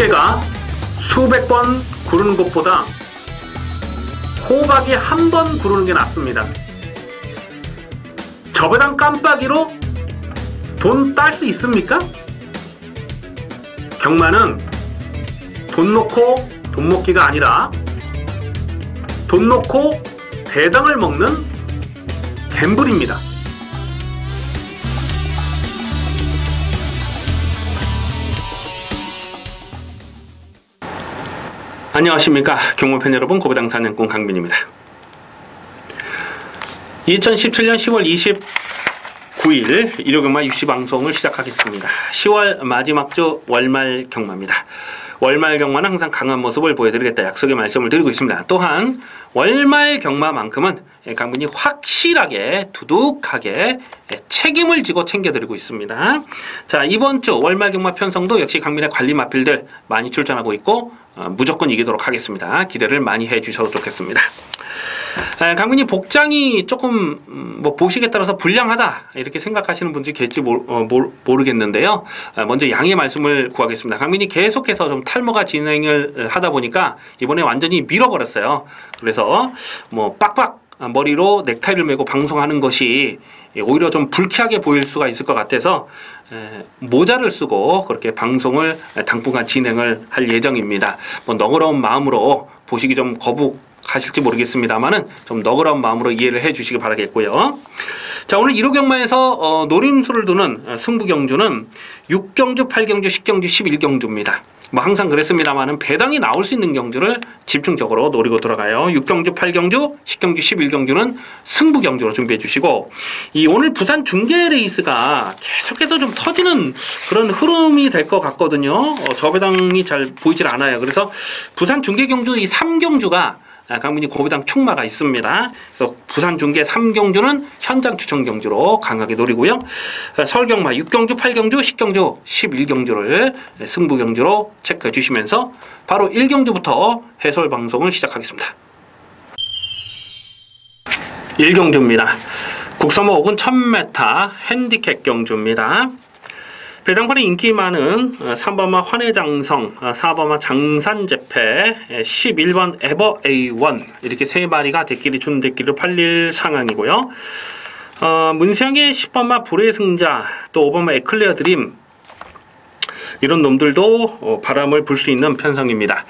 우리가 수백 번 구르는 것보다 호박이 한 번 구르는 게 낫습니다. 저배당 깜빡이로 돈 딸 수 있습니까? 경마는 돈 놓고 돈 먹기가 아니라 돈 놓고 배당을 먹는 갬블입니다. 안녕하십니까, 경마팬 여러분. 고배당 사냥꾼 강민입니다. 2017년 10월 29일 일요경마 입시 방송을 시작하겠습니다. 10월 마지막 주 월말 경마입니다. 월말 경마는 항상 강한 모습을 보여드리겠다 약속의 말씀을 드리고 있습니다. 또한 월말 경마만큼은 강민이 확실하게 두둑하게 책임을 지고 챙겨드리고 있습니다. 자, 이번 주 월말 경마 편성도 역시 강민의 관리 마필들 많이 출전하고 있고 무조건 이기도록 하겠습니다. 기대를 많이 해주셔도 좋겠습니다. 강민이 복장이 조금 보식에 따라서 불량하다 이렇게 생각하시는 분들이 계실지 모르겠는데요. 먼저 양해 말씀을 구하겠습니다. 강민이 계속해서 좀 탈모가 진행을 하다 보니까 이번에 완전히 밀어버렸어요. 그래서 빡빡 머리로 넥타이를 메고 방송하는 것이 오히려 좀 불쾌하게 보일 수가 있을 것 같아서 모자를 쓰고 그렇게 방송을 당분간 진행을 할 예정입니다. 너그러운 마음으로 보시기 좀 거북하실지 모르겠습니다만은 좀 너그러운 마음으로 이해를 해 주시기 바라겠고요. 자, 오늘 1호 경마에서 노림수를 두는 승부 경주는 6경주, 8경주, 10경주, 11경주입니다. 항상 그랬습니다만은 배당이 나올 수 있는 경주를 집중적으로 노리고 들어가요. 6경주, 8경주, 10경주, 11경주는 승부 경주로 준비해 주시고, 오늘 부산 중계 레이스가 계속해서 좀 터지는 그런 흐름이 될 것 같거든요. 저배당이 잘 보이질 않아요. 그래서 부산 중계 경주 이 3경주가 강민이 고배당 충마가 있습니다. 그래서 부산 중계 3경주는 현장 추천 경주로 강하게 노리고요. 서울경마 6경주, 8경주, 10경주, 11경주를 승부 경주로 체크해 주시면서 바로 1경주부터 해설 방송을 시작하겠습니다. 1경주입니다. 국서모 5군 1000m 핸디캡 경주입니다. 배당판에 인기 많은 3번마 환해장성, 4번마 장산재패, 11번 에버 A1 이렇게 세 마리가 대끼리 준 대끼리로 팔릴 상황이고요. 문성의 10번마 불의 승자, 또 5번마 에클레어 드림 이런 놈들도 바람을 불 수 있는 편성입니다.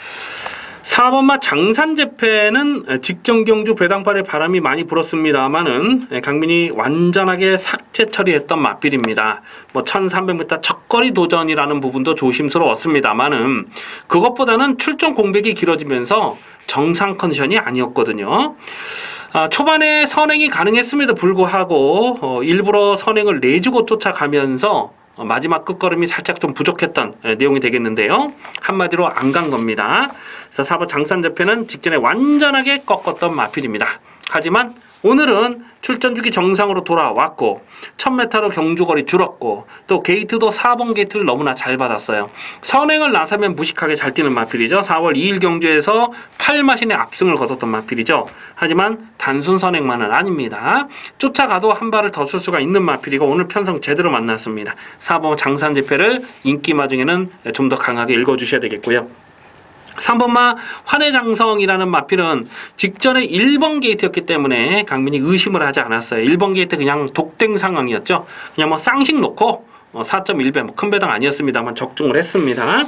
4번마 장산재패는 직전경주 배당판에 바람이 많이 불었습니다만은 강민이 완전하게 삭제 처리했던 맞빌입니다. 1300m 첫거리 도전이라는 부분도 조심스러웠습니다만은 그것보다는 출전 공백이 길어지면서 정상 컨디션이 아니었거든요. 초반에 선행이 가능했음에도 불구하고 일부러 선행을 내주고 쫓아가면서 마지막 끝걸음이 살짝 좀 부족했던 내용이 되겠는데요. 한마디로 안 간 겁니다. 그래서 4번 장산재패는 직전에 완전하게 꺾었던 마필입니다. 하지만 오늘은 출전 주기 정상으로 돌아왔고 1000m로 경주거리 줄었고 또 게이트도 4번 게이트를 너무나 잘 받았어요. 선행을 나서면 무식하게 잘 뛰는 마필이죠. 4월 2일 경주에서 8마신의 압승을 거뒀던 마필이죠. 하지만 단순 선행만은 아닙니다. 쫓아가도 한 발을 더 쓸 수가 있는 마필이고 오늘 편성 제대로 만났습니다. 4번 장산재패를 인기마 중에는 좀 더 강하게 읽어주셔야 되겠고요. 3번마 환해장성이라는 마필은 직전에 1번 게이트였기 때문에 강민이 의심을 하지 않았어요. 1번 게이트 그냥 독땡 상황이었죠. 그냥 쌍식 놓고 4.1배 큰 배당 아니었습니다만 적중을 했습니다.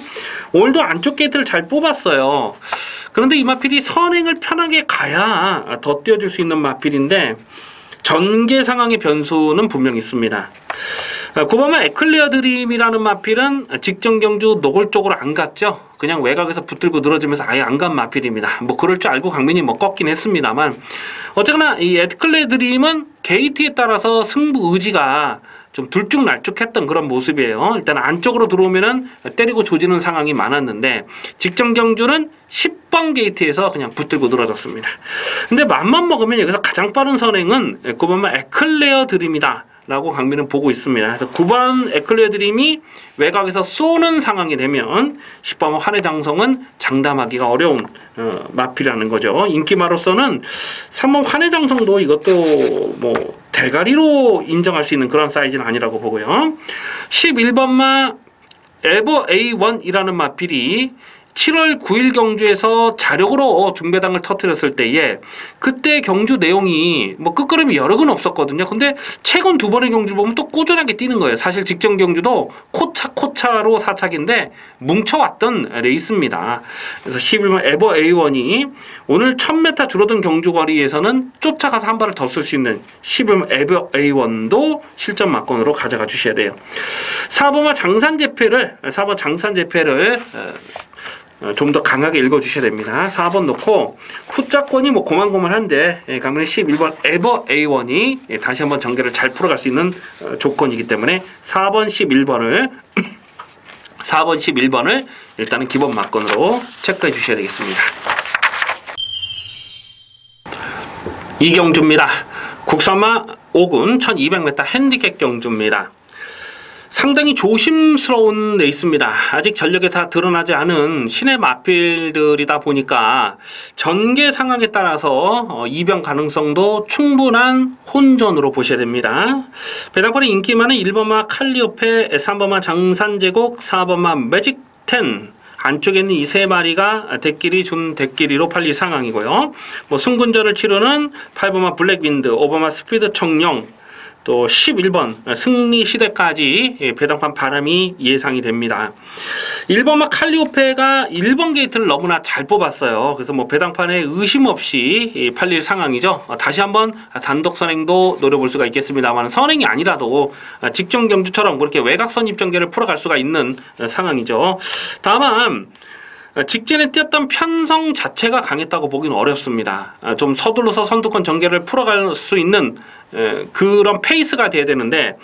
오늘도 안쪽 게이트를 잘 뽑았어요. 그런데 이 마필이 선행을 편하게 가야 더 띄워줄 수 있는 마필인데 전개 상황의 변수는 분명히 있습니다. 9번마 에클레어 드림이라는 마필은 직전 경주 노골적으로 안 갔죠. 그냥 외곽에서 붙들고 늘어지면서 아예 안 간 마필입니다. 그럴 줄 알고 강민이 꺾긴 했습니다만 어쨌거나 이 에클레어 드림은 게이트에 따라서 승부 의지가 좀 들쭉날쭉했던 그런 모습이에요. 일단 안쪽으로 들어오면은 때리고 조지는 상황이 많았는데 직전 경주는 10번 게이트에서 그냥 붙들고 늘어졌습니다. 근데 맘만 먹으면 여기서 가장 빠른 선행은 9번마 에클레어 드림이다 라고 강민은 보고 있습니다. 그래서 9번 에클레어 드림이 외곽에서 쏘는 상황이 되면 10번 환해장성은 장담하기가 어려운 마필이라는 거죠. 인기마로서는 3번 환해장성도 이것도 대가리로 인정할 수 있는 그런 사이즈는 아니라고 보고요. 11번마 에버 A1이라는 마필이 7월 9일 경주에서 자력으로 중배당을 터뜨렸을 때에 그때 경주 내용이 뭐 끝걸음이 여러 건 없었거든요. 근데 최근 두 번의 경주를 보면 또 꾸준하게 뛰는 거예요. 사실 직전 경주도 코차로 사착인데 뭉쳐왔던 레이스입니다. 그래서 11번 에버 A1이 오늘 1000m 줄어든 경주 거리에서는 쫓아가서 한 발을 더 쓸 수 있는 11번 에버 A1도 실전 막건으로 가져가 주셔야 돼요. 4번마 장산재패를 좀 더 강하게 읽어주셔야 됩니다. 4번 놓고 후자권이 뭐 고만고만한데 강민이 11번 에버 A1이 다시 한번 전개를 잘 풀어갈 수 있는 조건이기 때문에 4번 11번을 일단은 기본 막건으로 체크해 주셔야 되겠습니다. 이경주입니다. 국산마 5군 1200m 핸디캡 경주입니다. 상당히 조심스러운 레이스입니다. 아직 전력에 다 드러나지 않은 신의 마필들이다 보니까 전개 상황에 따라서 이변 가능성도 충분한 혼전으로 보셔야 됩니다. 배당권의 인기 많은 1번마 칼리오페, 3번마 장산제국, 4번마 매직10 안쪽에 있는 이 세 마리가 대끼리 준 대끼리로 팔릴 상황이고요. 뭐 승군전을 치르는 8번마 블랙윈드, 5번마 스피드 청룡, 또 11번 승리 시대까지 배당판 바람이 예상이 됩니다. 1번마 칼리오페가 1번 게이트를 너무나 잘 뽑았어요. 그래서 뭐 배당판에 의심 없이 팔릴 상황이죠. 다시 한번 단독 선행도 노려볼 수가 있겠습니다만 선행이 아니라도 직전 경주처럼 그렇게 외곽선 입전개를 풀어갈 수가 있는 상황이죠. 다만 직전에 뛰었던 편성 자체가 강했다고 보기는 어렵습니다. 좀 서둘러서 선두권 전개를 풀어갈 수 있는 그런 페이스가 돼야 되는데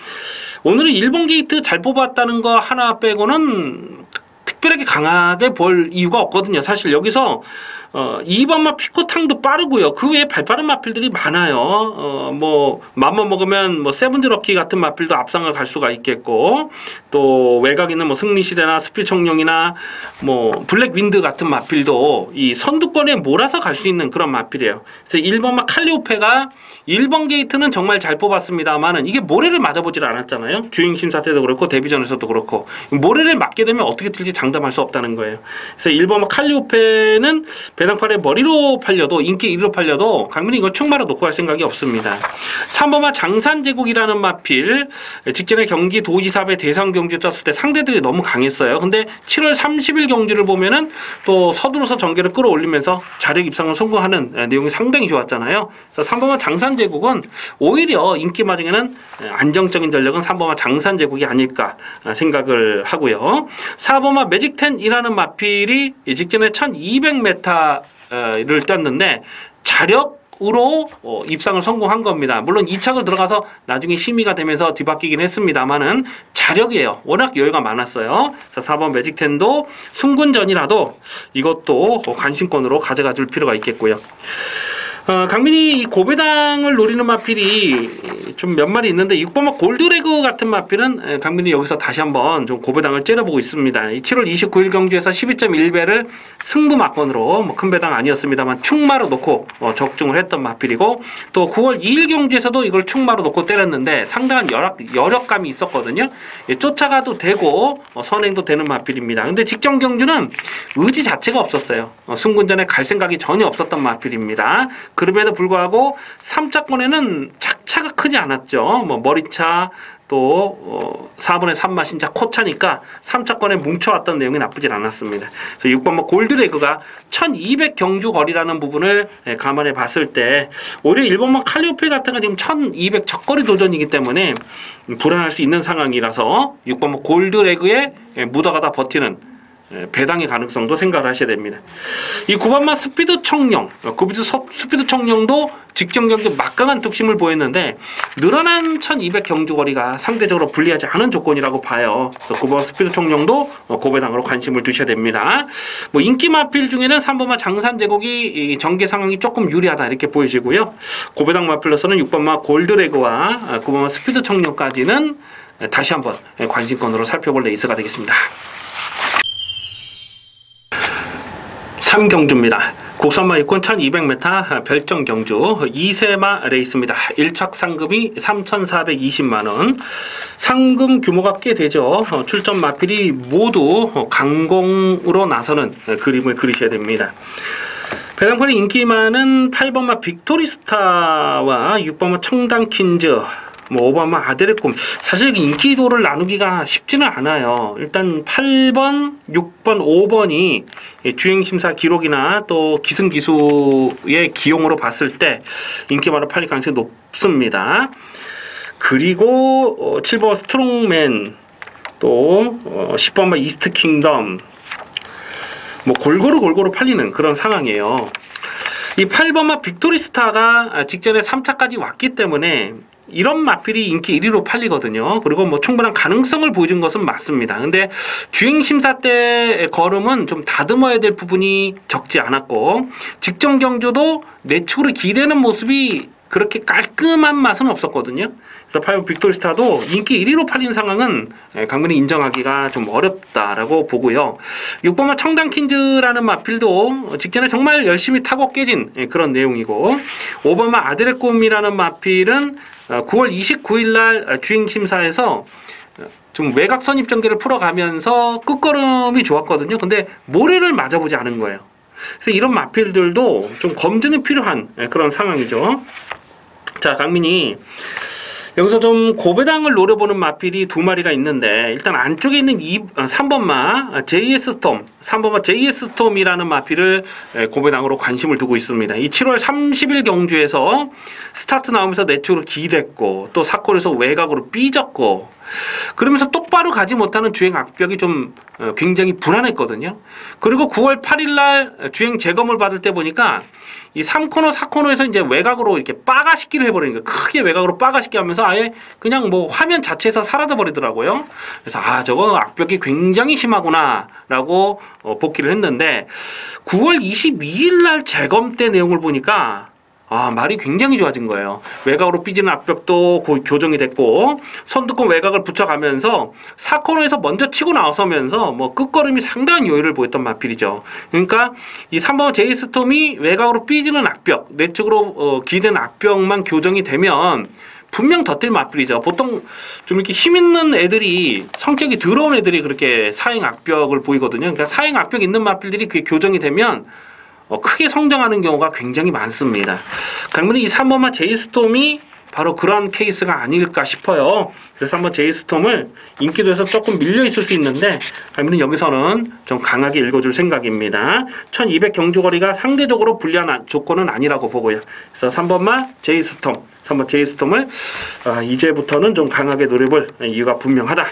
오늘은 1번 게이트 잘 뽑았다는 거 하나 빼고는 특별하게 강하게 볼 이유가 없거든요. 사실 여기서 2번마 피코탕도 빠르고요. 그 외에 발빠른 마필들이 많아요. 뭐 맘만 먹으면 뭐 세븐드 럭키 같은 마필도 앞상을 갈 수가 있겠고 또 외곽에 있는 뭐 승리시대나 스피청룡이나 뭐 블랙윈드 같은 마필도 이 선두권에 몰아서 갈 수 있는 그런 마필이에요. 그래서 1번마 칼리오페가 1번 게이트는 정말 잘 뽑았습니다만은 이게 모래를 맞아보질 않았잖아요. 주행 심사 때도 그렇고 데뷔전에서도 그렇고 모래를 맞게 되면 어떻게 뛸지 장담할 수 없다는 거예요. 그래서 1번마 칼리오페는 배당판에 머리로 팔려도 인기 1위로 팔려도 강민이 이거 충마로 놓고 갈 생각이 없습니다. 3번마 장산제국이라는 마필 직전에 경기 도지사배 대상 경주 떴을 때 상대들이 너무 강했어요. 근데 7월 30일 경주를 보면은 또 서두르서 전개를 끌어올리면서 자력 입상을 성공하는 내용이 상당히 좋았잖아요. 그래서 3번마 장산제국은 오히려 인기 마중에는 안정적인 전력은 3번마 장산제국이 아닐까 생각을 하고요. 4번마 매직10이라는 마필이 직전에 1200m를 떴는데 자력으로 입상을 성공한 겁니다. 물론 2착을 들어가서 나중에 심의가 되면서 뒤바뀌긴 했습니다만은 자력이에요. 워낙 여유가 많았어요. 그래서 4번 매직10도 승군전이라도 이것도 관심권으로 가져가 줄 필요가 있겠고요. 강민이 이 고배당을 노리는 마필이 좀 몇 마리 있는데 6번마 골드레그 같은 마필은 강민이 여기서 다시 한번 좀 고배당을 째려보고 있습니다. 이 7월 29일 경주에서 12.1배를 승부 막건으로 뭐 큰 배당 아니었습니다만 충마로 놓고 적중을 했던 마필이고 또 9월 2일 경주에서도 이걸 충마로 놓고 때렸는데 상당한 여력감이 있었거든요. 쫓아가도 되고 선행도 되는 마필입니다. 근데 직전 경주는 의지 자체가 없었어요. 승군전에 갈 생각이 전혀 없었던 마필입니다. 그럼에도 불구하고 3차권에는 착차가 크지 않았죠. 뭐 머리차 또 4분의 3마신차 코차니까 3차권에 뭉쳐왔던 내용이 나쁘진 않았습니다. 그래서 6번 뭐 골드레그가 1200 경주 거리라는 부분을 감안해 봤을 때 오히려 1번 뭐 칼리오페 같은 건 지금 1200 적거리 도전이기 때문에 불안할 수 있는 상황이라서 6번 뭐 골드레그에 묻어가다 버티는 배당의 가능성도 생각을 하셔야 됩니다. 이 9번마 스피드 청룡, 스피드 청룡도 직전 경기 막강한 뚝심을 보였는데 늘어난 1200 경주 거리가 상대적으로 불리하지 않은 조건이라고 봐요. 그래서 9번 스피드 청룡도 고배당으로 관심을 두셔야 됩니다. 뭐 인기 마필 중에는 3번마 장산제국이 전개 상황이 조금 유리하다 이렇게 보여지고요. 고배당 마필로서는 6번마 골드레그와 9번마 스피드 청룡까지는 다시 한번 관심권으로 살펴볼 레이스가 되겠습니다. 3경주입니다. 국산마 육군 1200m 별정 경주 2세마 레이스입니다. 1착 상금이 3,420만원. 상금 규모가 꽤 되죠. 출전 마필이 모두 강공으로 나서는 그림을 그리셔야 됩니다. 배당판에 인기 많은 8번마 빅토리스타와 6번마 청담퀸즈, 5번마 아델의 꿈. 사실 인기도를 나누기가 쉽지는 않아요. 일단 8번, 6번, 5번이 주행심사 기록이나 또 기승기수의 기용으로 봤을 때 인기마로 팔릴 가능성이 높습니다. 그리고 7번 스트롱맨, 또 10번마 이스트 킹덤, 골고루 팔리는 그런 상황이에요. 이 8번마 빅토리스타가 직전에 3차까지 왔기 때문에 이런 마필이 인기 1위로 팔리거든요. 그리고 충분한 가능성을 보여준 것은 맞습니다. 근데 주행심사 때 걸음은 좀 다듬어야 될 부분이 적지 않았고, 직전 경주도 내축으로 기대는 모습이 그렇게 깔끔한 맛은 없었거든요. 그래서 8번 빅토리스타도 인기 1위로 팔린 상황은 강민이 인정하기가 좀 어렵다라고 보고요. 6번마 청담퀸즈라는 마필도 직전에 정말 열심히 타고 깨진 그런 내용이고, 5번마 아델의 꿈이라는 마필은 9월 29일 날 주행심사에서 좀 외곽 선입 전개를 풀어가면서 끝걸음이 좋았거든요. 근데 모래를 맞아보지 않은 거예요. 그래서 이런 마필들도 좀 검증이 필요한 그런 상황이죠. 자, 강민이 여기서 좀 고배당을 노려보는 마필이 두 마리가 있는데, 일단 안쪽에 있는 3번마 JS 스톰, 3번마 JS 스톰이라는 마필을 고배당으로 관심을 두고 있습니다. 이 7월 30일 경주에서 스타트 나오면서 내쪽으로 기댔고, 또 사콜에서 외곽으로 삐졌고, 그러면서 똑바로 가지 못하는 주행 악벽이 좀 굉장히 불안했거든요. 그리고 9월 8일 날 주행 재검을 받을 때 보니까 이 3코너, 4코너에서 이제 외곽으로 이렇게 빠가시기를 해버리는 거예요. 크게 외곽으로 빠가시기 하면서 아예 그냥 화면 자체에서 사라져 버리더라고요. 그래서 저거 악벽이 굉장히 심하구나 라고 복귀를 했는데, 9월 22일 날 재검 때 내용을 보니까 말이 굉장히 좋아진 거예요. 외곽으로 삐지는 악벽도 교정이 됐고, 선두권 외곽을 붙여가면서 4코너에서 먼저 치고 나서면서 끝걸음이 상당한 여유를 보였던 마필이죠. 그러니까 이 3번 제이스톰이 외곽으로 삐지는 악벽, 내측으로 기대는 악벽만 교정이 되면 분명 더 뛸 마필이죠. 보통 좀 이렇게 힘 있는 애들이, 성격이 더러운 애들이 그렇게 사행 악벽을 보이거든요. 그러니까 사행 악벽 있는 마필들이 그게 교정이 되면 크게 성장하는 경우가 굉장히 많습니다. 강민이 이 3번마 제이스톰이 바로 그런 케이스가 아닐까 싶어요. 그래서 한번 제이스톰을 인기도에서 조금 밀려 있을 수 있는데, 강민은 여기서는 좀 강하게 읽어줄 생각입니다. 1200 경주거리가 상대적으로 불리한 조건은 아니라고 보고요. 그래서 3번마 제이스톰, 3번 제이스톰을 이제부터는 좀 강하게 노려볼 이유가 분명하다.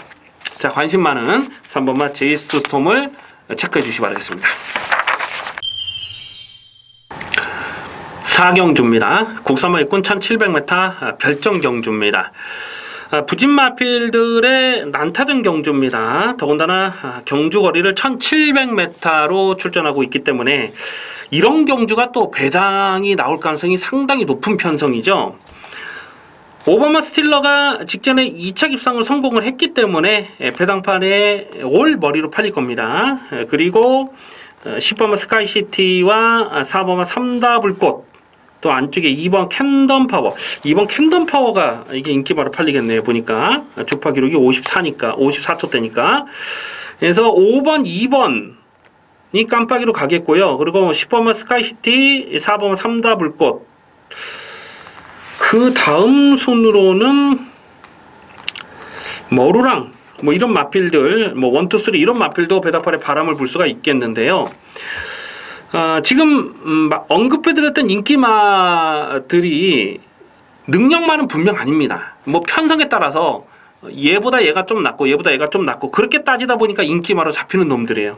자, 관심 많은 3번마 제이스톰을 체크해 주시기 바라겠습니다. 4경주입니다. 국산마 육군 1700m 별정 경주입니다. 부진마필들의 난타전 경주입니다. 더군다나 경주거리를 1700m로 출전하고 있기 때문에 이런 경주가 또 배당이 나올 가능성이 상당히 높은 편성이죠. 5번마 스틸러가 직전에 2차 입상을 성공을 했기 때문에 배당판에 올 머리로 팔릴 겁니다. 그리고 10번마 스카이시티와 4번마 삼다불꽃, 또 안쪽에 2번 캠덤 파워, 2번 캠덤 파워가 이게 인기바로 팔리겠네요. 보니까 주파 기록이 54니까 54초대니까. 그래서 5번, 2번이 깜빡이로 가겠고요. 그리고 10번만 스카이시티, 4번 삼다불꽃. 그 다음 순으로는 머루랑 이런 마필들, 1, 2, 3 이런 마필도 배당판에 바람을 불 수가 있겠는데요. 지금 언급해드렸던 인기마들이 능력만은 분명 아닙니다. 편성에 따라서 얘보다 얘가 좀 낫고 얘보다 얘가 좀 낫고 그렇게 따지다 보니까 인기마로 잡히는 놈들이에요.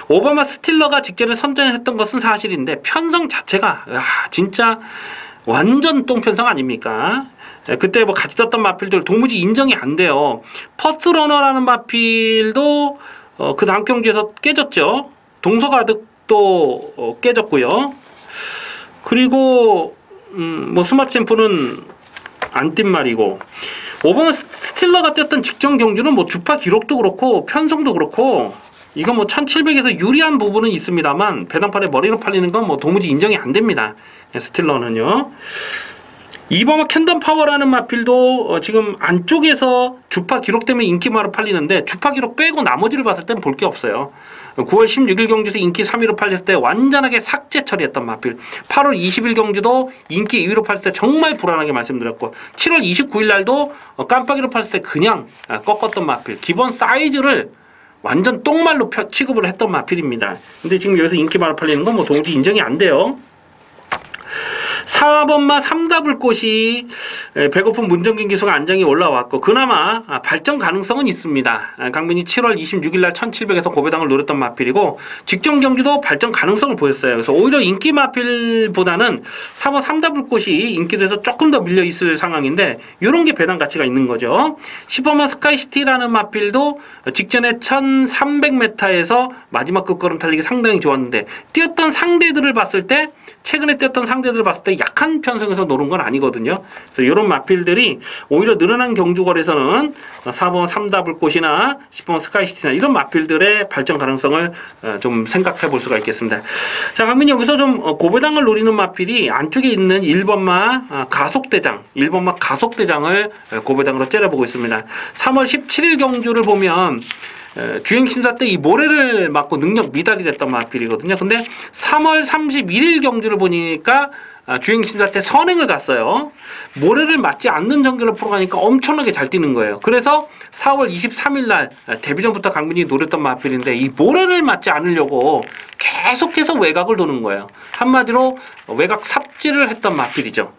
오바마 스틸러가 직전에 선전했던 것은 사실인데 편성 자체가 진짜 완전 똥편성 아닙니까? 그때 같이 떴던 마필들 도무지 인정이 안 돼요. 퍼스트러너라는 마필도 그 다음 경기에서 깨졌죠. 동서가득도 깨졌고요. 그리고 스마트 챔프는 안 뛴 말이고, 오버마 스틸러가 뛰었던 직전 경주는 주파 기록도 그렇고 편성도 그렇고 이거 뭐 1700에서 유리한 부분은 있습니다만 배당판에 머리로 팔리는 건 뭐 도무지 인정이 안 됩니다. 스틸러는요. 2번 캔덤 파워라는 마필도 지금 안쪽에서 주파 기록 때문에 인기마로 팔리는데 주파 기록 빼고 나머지를 봤을 땐 볼 게 없어요. 9월 16일 경주에서 인기 3위로 팔렸을 때 완전하게 삭제 처리했던 마필. 8월 20일 경주도 인기 2위로 팔렸을 때 정말 불안하게 말씀드렸고 7월 29일 날도 깜빡이로 팔렸을 때 그냥 꺾었던 마필. 기본 사이즈를 완전 똥말로 취급을 했던 마필입니다. 근데 지금 여기서 인기마로 팔리는 건 뭐 도무지 인정이 안 돼요. 4번마 삼다불꽃이 배고픈 문정긴 기수가 안정이 올라왔고 그나마 발전 가능성은 있습니다. 강민이 7월 26일 날 1700에서 고배당을 노렸던 마필이고 직전 경주도 발전 가능성을 보였어요. 그래서 오히려 인기 마필보다는 4번 삼다불꽃이 인기도에서 조금 더 밀려 있을 상황인데 이런 게 배당 가치가 있는 거죠. 10번마 스카이시티라는 마필도 직전에 1300m에서 마지막 끝걸음 달리기 상당히 좋았는데 뛰었던 상대들을 봤을 때 최근에 뛰었던 상대들을 봤을 때 약한 편성에서 노는 건 아니거든요. 그래서 이런 마필들이 오히려 늘어난 경주거래에서는 4번 삼다불꽃이나 10번 스카이시티나 이런 마필들의 발전 가능성을 좀 생각해 볼 수가 있겠습니다. 자, 강민이 여기서 좀 고배당을 노리는 마필이 안쪽에 있는 1번마 가속대장, 1번마 가속대장을 고배당으로 째려보고 있습니다. 3월 17일 경주를 보면 주행심사 때 이 모래를 맞고 능력 미달이 됐던 마필이거든요. 근데 3월 31일 경주를 보니까 주행심사 때 선행을 갔어요. 모래를 맞지 않는 전개를 풀어가니까 엄청나게 잘 뛰는 거예요. 그래서 4월 23일 날 데뷔전부터 강민이 노렸던 마필인데 이 모래를 맞지 않으려고 계속해서 외곽을 도는 거예요. 한마디로 외곽 삽질을 했던 마필이죠.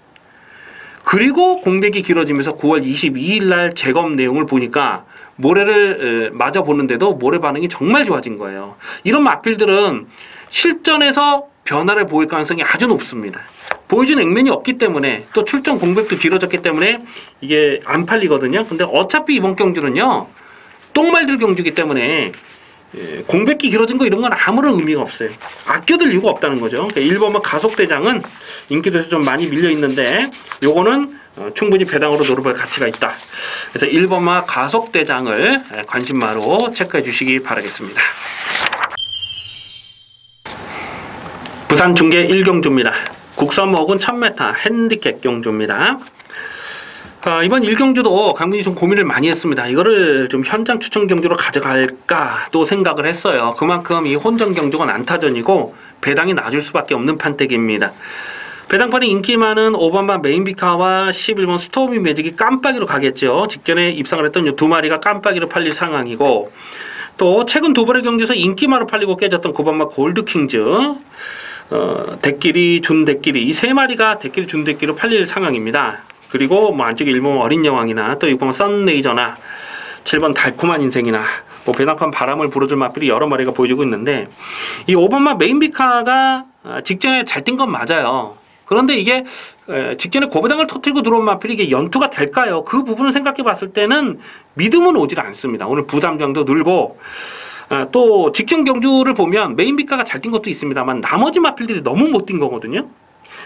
그리고 공백이 길어지면서 9월 22일 날 재검 내용을 보니까 모래를 맞아 보는데도 모래 반응이 정말 좋아진 거예요. 이런 마필들은 실전에서 변화를 보일 가능성이 아주 높습니다. 보여준 액면이 없기 때문에 또 출전 공백도 길어졌기 때문에 이게 안 팔리거든요. 근데 어차피 이번 경주는요 똥말들 경주기 때문에 공백기 길어진 거 이런 건 아무런 의미가 없어요. 아껴둘 이유가 없다는 거죠. 그러니까 1번만 가속대장은 인기도에서 좀 많이 밀려 있는데 요거는 충분히 배당으로 노려볼 가치가 있다. 그래서 1번마 가속대장을 관심마로 체크해 주시기 바라겠습니다. 부산 중계 1경주입니다. 국서목은 1000m 핸디캡 경주입니다. 이번 1경주도 강민이 좀 고민을 많이 했습니다. 이거를 좀 현장 추천 경주로 가져갈까 또 생각을 했어요. 그만큼 이 혼전 경주가 난타전이고 배당이 낮을 수밖에 없는 판때기입니다. 배당판에 인기 많은 5번만 메인비카와 11번 스토미 매직이 깜빡이로 가겠죠. 직전에 입상을 했던 이 두 마리가 깜빡이로 팔릴 상황이고 또 최근 두 번의 경주에서 인기마로 팔리고 깨졌던 9번만 골드킹즈 대끼리, 준대끼리 이 세 마리가 대끼리, 준대끼리로 팔릴 상황입니다. 그리고 뭐 안쪽에 1번 어린 여왕이나 또 6번 썬레이저나 7번 달콤한 인생이나 뭐 배당판 바람을 불어줄 마필이 여러 마리가 보여주고 있는데 이 5번만 메인비카가 직전에 잘 뛴 건 맞아요. 그런데 이게 직전에 고배당을 터뜨리고 들어온 마필이 이게 연투가 될까요? 그 부분을 생각해 봤을 때는 믿음은 오질 않습니다. 오늘 부담장도 늘고 또 직전 경주를 보면 메인비카가 잘 뛴 것도 있습니다만 나머지 마필들이 너무 못 뛴 거거든요.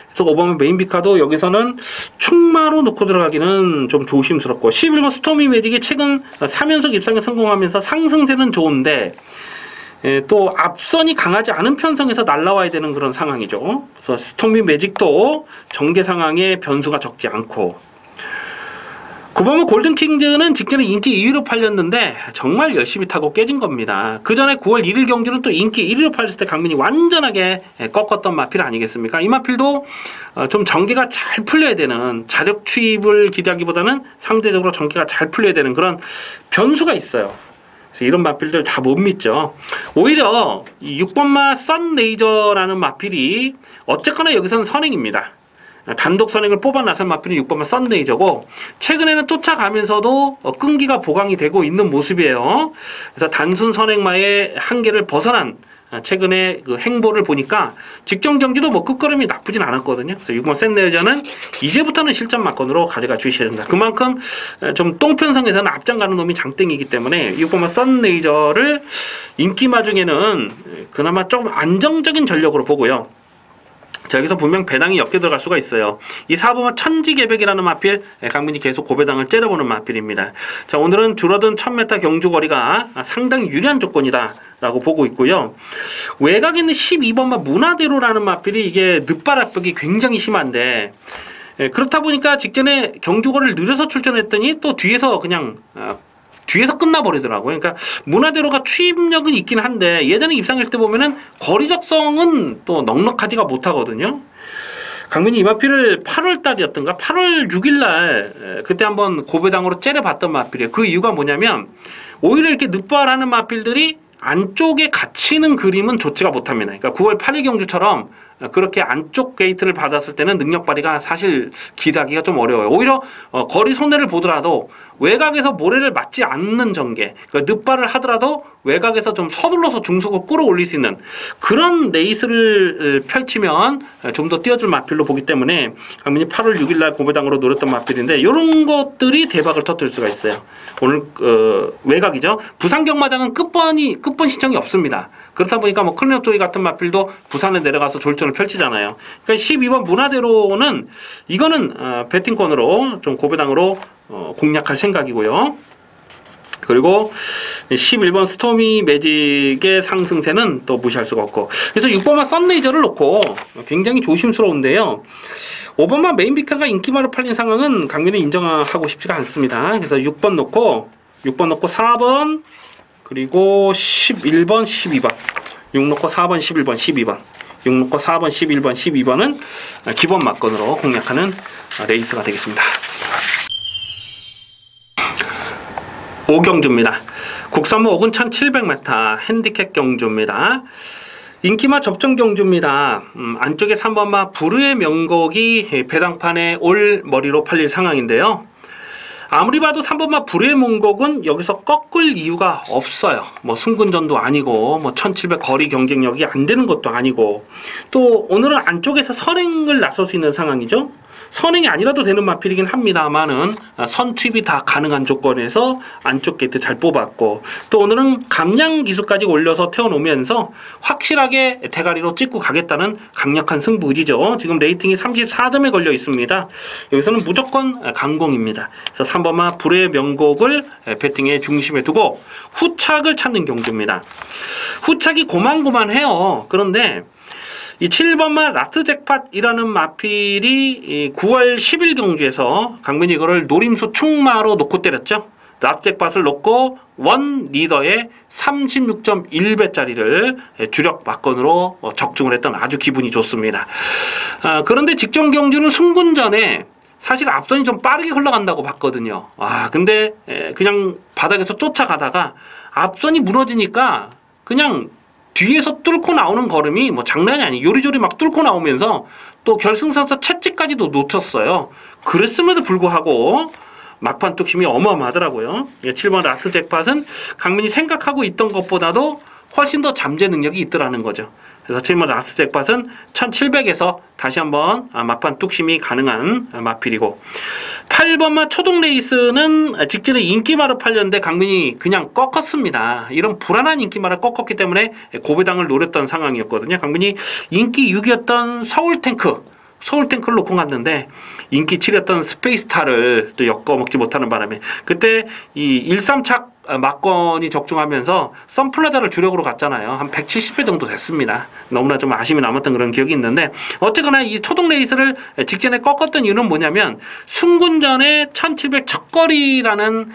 그래서 5번 메인비카도 여기서는 충마로 놓고 들어가기는 좀 조심스럽고 11번 스토미 매직이 최근 3연속 입상에 성공하면서 상승세는 좋은데 또 앞선이 강하지 않은 편성에서 날라와야 되는 그런 상황이죠. 그래서 스토미 매직도 전개 상황에 변수가 적지 않고 9번은 골든킹즈는 직전에 인기 2위로 팔렸는데 정말 열심히 타고 깨진 겁니다. 그 전에 9월 1일 경주는 또 인기 1위로 팔렸을 때 강민이 완전하게 꺾었던 마필 아니겠습니까? 이 마필도 좀 전개가 잘 풀려야 되는 자력 추입을 기대하기보다는 상대적으로 전개가 잘 풀려야 되는 그런 변수가 있어요. 그래서 이런 마필들 다 못 믿죠. 오히려 이 6번마 썬레이저라는 마필이 어쨌거나 여기서는 선행입니다. 단독 선행을 뽑아 나선 마필은 6번마 썬레이저고 최근에는 쫓아가면서도 끈기가 보강이 되고 있는 모습이에요. 그래서 단순 선행마의 한계를 벗어난 최근에 그 행보를 보니까 직전 경기도 뭐 끝걸음이 나쁘진 않았거든요. 그래서 6번 썬레이저는 이제부터는 실전 막건으로 가져가 주셔야 된다. 그만큼 좀 똥편성에서는 앞장가는 놈이 장땡이기 때문에 6번마 썬레이저를 인기마 중에는 그나마 조금 안정적인 전력으로 보고요. 자, 여기서 분명 배당이 엮여 들어갈 수가 있어요. 이 4번마 천지개벽이라는 마필, 강민이 계속 고배당을 째려보는 마필입니다. 자, 오늘은 줄어든 1000m 경주거리가 상당히 유리한 조건이다 라고 보고 있고요. 외곽에 있는 12번마 문화대로라는 마필이 이게 늑발 압박이 굉장히 심한데, 그렇다 보니까 직전에 경주거리를 느려서 출전했더니 또 뒤에서 그냥 뒤에서 끝나버리더라고요. 그러니까 문화대로가 추임력은 있긴 한데 예전에 입상할 때 보면은 거리적성은 또 넉넉하지가 못하거든요. 강민이 이 마필을 8월달이었던가 8월 6일날 그때 한번 고배당으로 째려봤던 마필이에요. 그 이유가 뭐냐면 오히려 이렇게 늑발하는 마필들이 안쪽에 갇히는 그림은 좋지가 못합니다. 그러니까 9월 8일 경주처럼 그렇게 안쪽 게이트를 받았을 때는 능력 발휘가 사실 기대하기가 좀 어려워요. 오히려 거리 손해를 보더라도 외곽에서 모래를 맞지 않는 전개, 그러니까 늑발을 하더라도 외곽에서 좀 서둘러서 중속을 끌어올릴 수 있는 그런 레이스를 펼치면 좀 더 뛰어줄 마필로 보기 때문에 강민이 8월 6일날 고배당으로 노렸던 마필인데 이런 것들이 대박을 터뜨릴 수가 있어요. 오늘 외곽이죠. 부산 경마장은 끝번 신청이 없습니다. 그렇다 보니까 뭐 클리어 조이 같은 마필도 부산에 내려가서 졸전을 펼치잖아요. 그러니까 12번 문화대로는 이거는 배팅권으로 좀 고배당으로 공략할 생각이고요. 그리고 11번 스토미 매직의 상승세는 또 무시할 수가 없고, 그래서 6번만 썬레이저를 놓고 굉장히 조심스러운데요. 5번만 메인비카가 인기마로 팔린 상황은 강민은 인정하고 싶지가 않습니다. 그래서 6번 놓고 4번 그리고 11번 12번 6 놓고 4번 11번 12번 6 놓고 4번 11번 12번은 기본 막건으로 공략하는 레이스가 되겠습니다. 5경주입니다. 국산모 5군 1700m 핸디캡 경주입니다. 인기마 접전 경주입니다. 안쪽에 3번마 부르의 명곡이 배당판에 올 머리로 팔릴 상황인데요. 아무리 봐도 3번마 부르의 명곡은 여기서 꺾을 이유가 없어요. 뭐 승군전도 아니고 뭐 1700 거리 경쟁력이 안 되는 것도 아니고, 또 오늘은 안쪽에서 선행을 나설 수 있는 상황이죠. 선행이 아니라도 되는 마필이긴 합니다만은 선취입이 다 가능한 조건에서 안쪽 게이트 잘 뽑았고, 또 오늘은 감량 기수까지 올려서 태워놓으면서 확실하게 대가리로 찍고 가겠다는 강력한 승부 의지죠. 지금 레이팅이 34점에 걸려 있습니다. 여기서는 무조건 강공입니다. 그래서 3번마 불의 명곡을 배팅의 중심에 두고 후착을 찾는 경주입니다. 후착이 고만고만해요. 그런데 이 7번마 라트 잭팟이라는 마필이 9월 10일 경주에서 강민이 이거를 노림수 충마로 놓고 때렸죠. 라트 잭팟을 놓고 원 리더의 36.1배짜리를 주력 막건으로 적중을 했던 아주 기분이 좋습니다. 그런데 직전 경주는 승군전에 사실 앞선이 좀 빠르게 흘러간다고 봤거든요. 근데 그냥 바닥에서 쫓아가다가 앞선이 무너지니까 그냥 뒤에서 뚫고 나오는 걸음이 뭐 장난이 아니에요. 요리조리 막 뚫고 나오면서 또 결승선에서 채찍까지도 놓쳤어요. 그랬음에도 불구하고 막판 뚝심이 어마어마하더라고요. 7번 라스 잭팟은 강민이 생각하고 있던 것보다도 훨씬 더 잠재 능력이 있더라는 거죠. 그래서 7번 라스 잭팟은 1700에서 다시 한번 막판 뚝심이 가능한 마필이고, 8번마 초동 레이스는 직전에 인기마로 팔렸는데 강민이 그냥 꺾었습니다. 이런 불안한 인기마를 꺾었기 때문에 고배당을 노렸던 상황이었거든요. 강민이 인기 6이었던 서울탱크를 놓고 갔는데 인기 7이었던 스페이스타를 또 엮어먹지 못하는 바람에 그때 이 1-3착 막건이 적중하면서 선플라자를 주력으로 갔잖아요. 한 170회 정도 됐습니다. 너무나 좀 아쉬움이 남았던 그런 기억이 있는데, 어쨌거나 이 초동 레이스를 직전에 꺾었던 이유는 뭐냐면 승군전에 1700 첫거리라는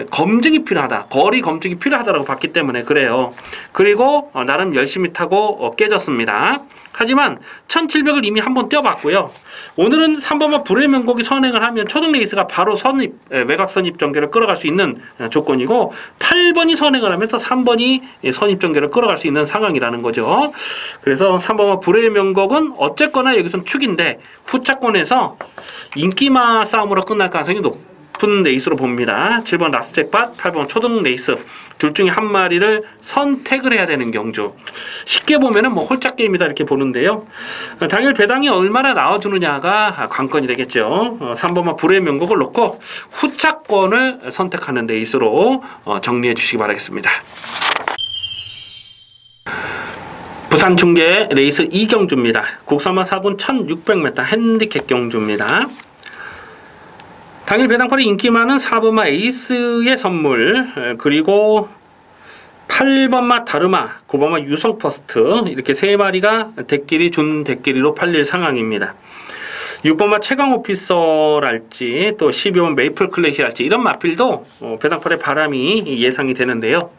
검증이 필요하다. 거리 검증이 필요하다라고 봤기 때문에 그래요. 그리고 나름 열심히 타고 깨졌습니다. 하지만 1700을 이미 한번 뛰어봤고요. 오늘은 3번마 불의 명곡이 선행을 하면 초등 레이스가 바로 외곽 선입 전개를 끌어갈 수 있는 조건이고, 8번이 선행을 하면서 3번이 선입 전개를 끌어갈 수 있는 상황이라는 거죠. 그래서 3번마 불의 명곡은 어쨌거나 여기선 축인데 후차권에서 인기마 싸움으로 끝날 가능성이 높은 레이스로 봅니다. 7번 라스 잭팟, 8번 초등 레이스 둘 중에 한 마리를 선택을 해야 되는 경주. 쉽게 보면은 뭐 홀짝 게임이다 이렇게 보는데요. 당일 배당이 얼마나 나와주느냐가 관건이 되겠죠. 3번만 불의 명곡을 놓고 후차권을 선택하는 레이스로 정리해 주시기 바라겠습니다. 부산 중계 레이스 이경주입니다. 국산마 4군 1600m 핸디캡 경주입니다. 당일 배당팔이 인기 많은 4번마 에이스의 선물, 그리고 8번마 다르마, 9번마 유성퍼스트, 이렇게 3마리가 대끼리 준 대끼리로 팔릴 상황입니다. 6번마 최강오피서랄지 또 12번 메이플 클래시랄지 이런 마필도 배당팔의 바람이 예상이 되는데요.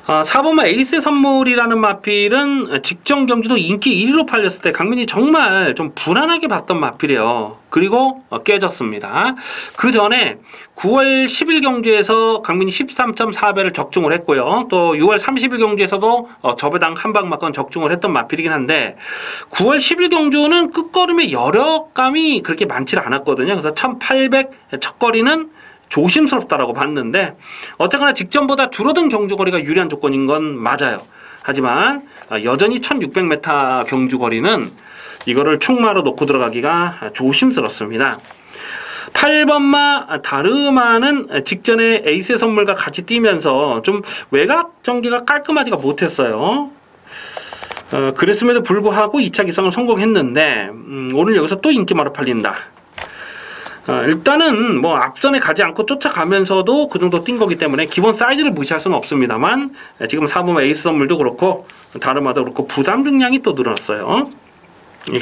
4번마 에이스의 선물이라는 마필은 직전 경주도 인기 1위로 팔렸을 때 강민이 정말 좀 불안하게 봤던 마필이에요. 그리고 깨졌습니다. 그 전에 9월 10일 경주에서 강민이 13.4배를 적중을 했고요. 또 6월 30일 경주에서도 저배당 한 방 맞건 적중을 했던 마필이긴 한데 9월 10일 경주는 끝걸음의 여력감이 그렇게 많지 않았거든요. 그래서 1800 첫거리는 조심스럽다라고 봤는데 어쨌거나 직전보다 줄어든 경주거리가 유리한 조건인 건 맞아요. 하지만 여전히 1600m 경주거리는 이거를 충마로 놓고 들어가기가 조심스럽습니다. 8번마 다르마는 직전에 에이스의 선물과 같이 뛰면서 좀 외곽 전개가 깔끔하지가 못했어요. 그랬음에도 불구하고 2차 기상을 성공했는데 오늘 여기서 또 인기마로 팔린다. 일단은 뭐 앞선에 가지 않고 쫓아가면서도 그 정도 뛴 거기 때문에 기본 사이즈를 무시할 수는 없습니다만 지금 4번마 에이스 선물도 그렇고 다르마도 그렇고 부담 중량이 또 늘었어요.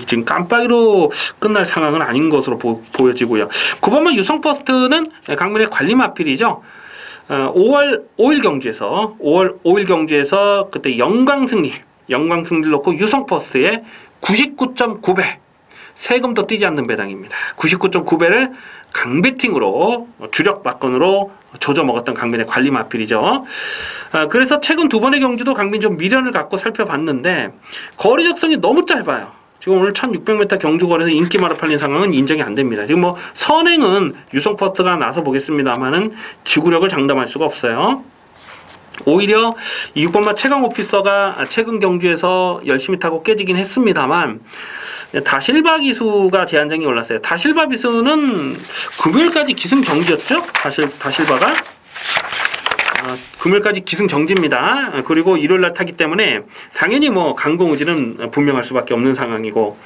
지금 깜빡이로 끝날 상황은 아닌 것으로 보여지고요. 9번마 유성퍼스트는 강민의 관리 마필이죠. 5월 5일 경주에서 그때 영광승리를 놓고 유성퍼스트의 99.9배 세금도 뛰지 않는 배당입니다. 99.9배를 강배팅으로 주력 막건으로 조져 먹었던 강민의 관리 마필이죠. 그래서 최근 두 번의 경주도 강민 좀 미련을 갖고 살펴봤는데 거리 적성이 너무 짧아요. 지금 오늘 1600m 경주거리에서 인기마로 팔린 상황은 인정이 안 됩니다. 지금 뭐 선행은 유성퍼스트가 나서 보겠습니다만은 지구력을 장담할 수가 없어요. 오히려 6번마 최강오피서가 최근 경주에서 열심히 타고 깨지긴 했습니다만 다실바 기수가 제한장이 올랐어요. 다실바 기수는 금요일까지 기승정지였죠? 다실바가 금요일까지 기승정지입니다. 그리고 일요일날 타기 때문에 당연히 뭐 강공의지는 분명할 수밖에 없는 상황이고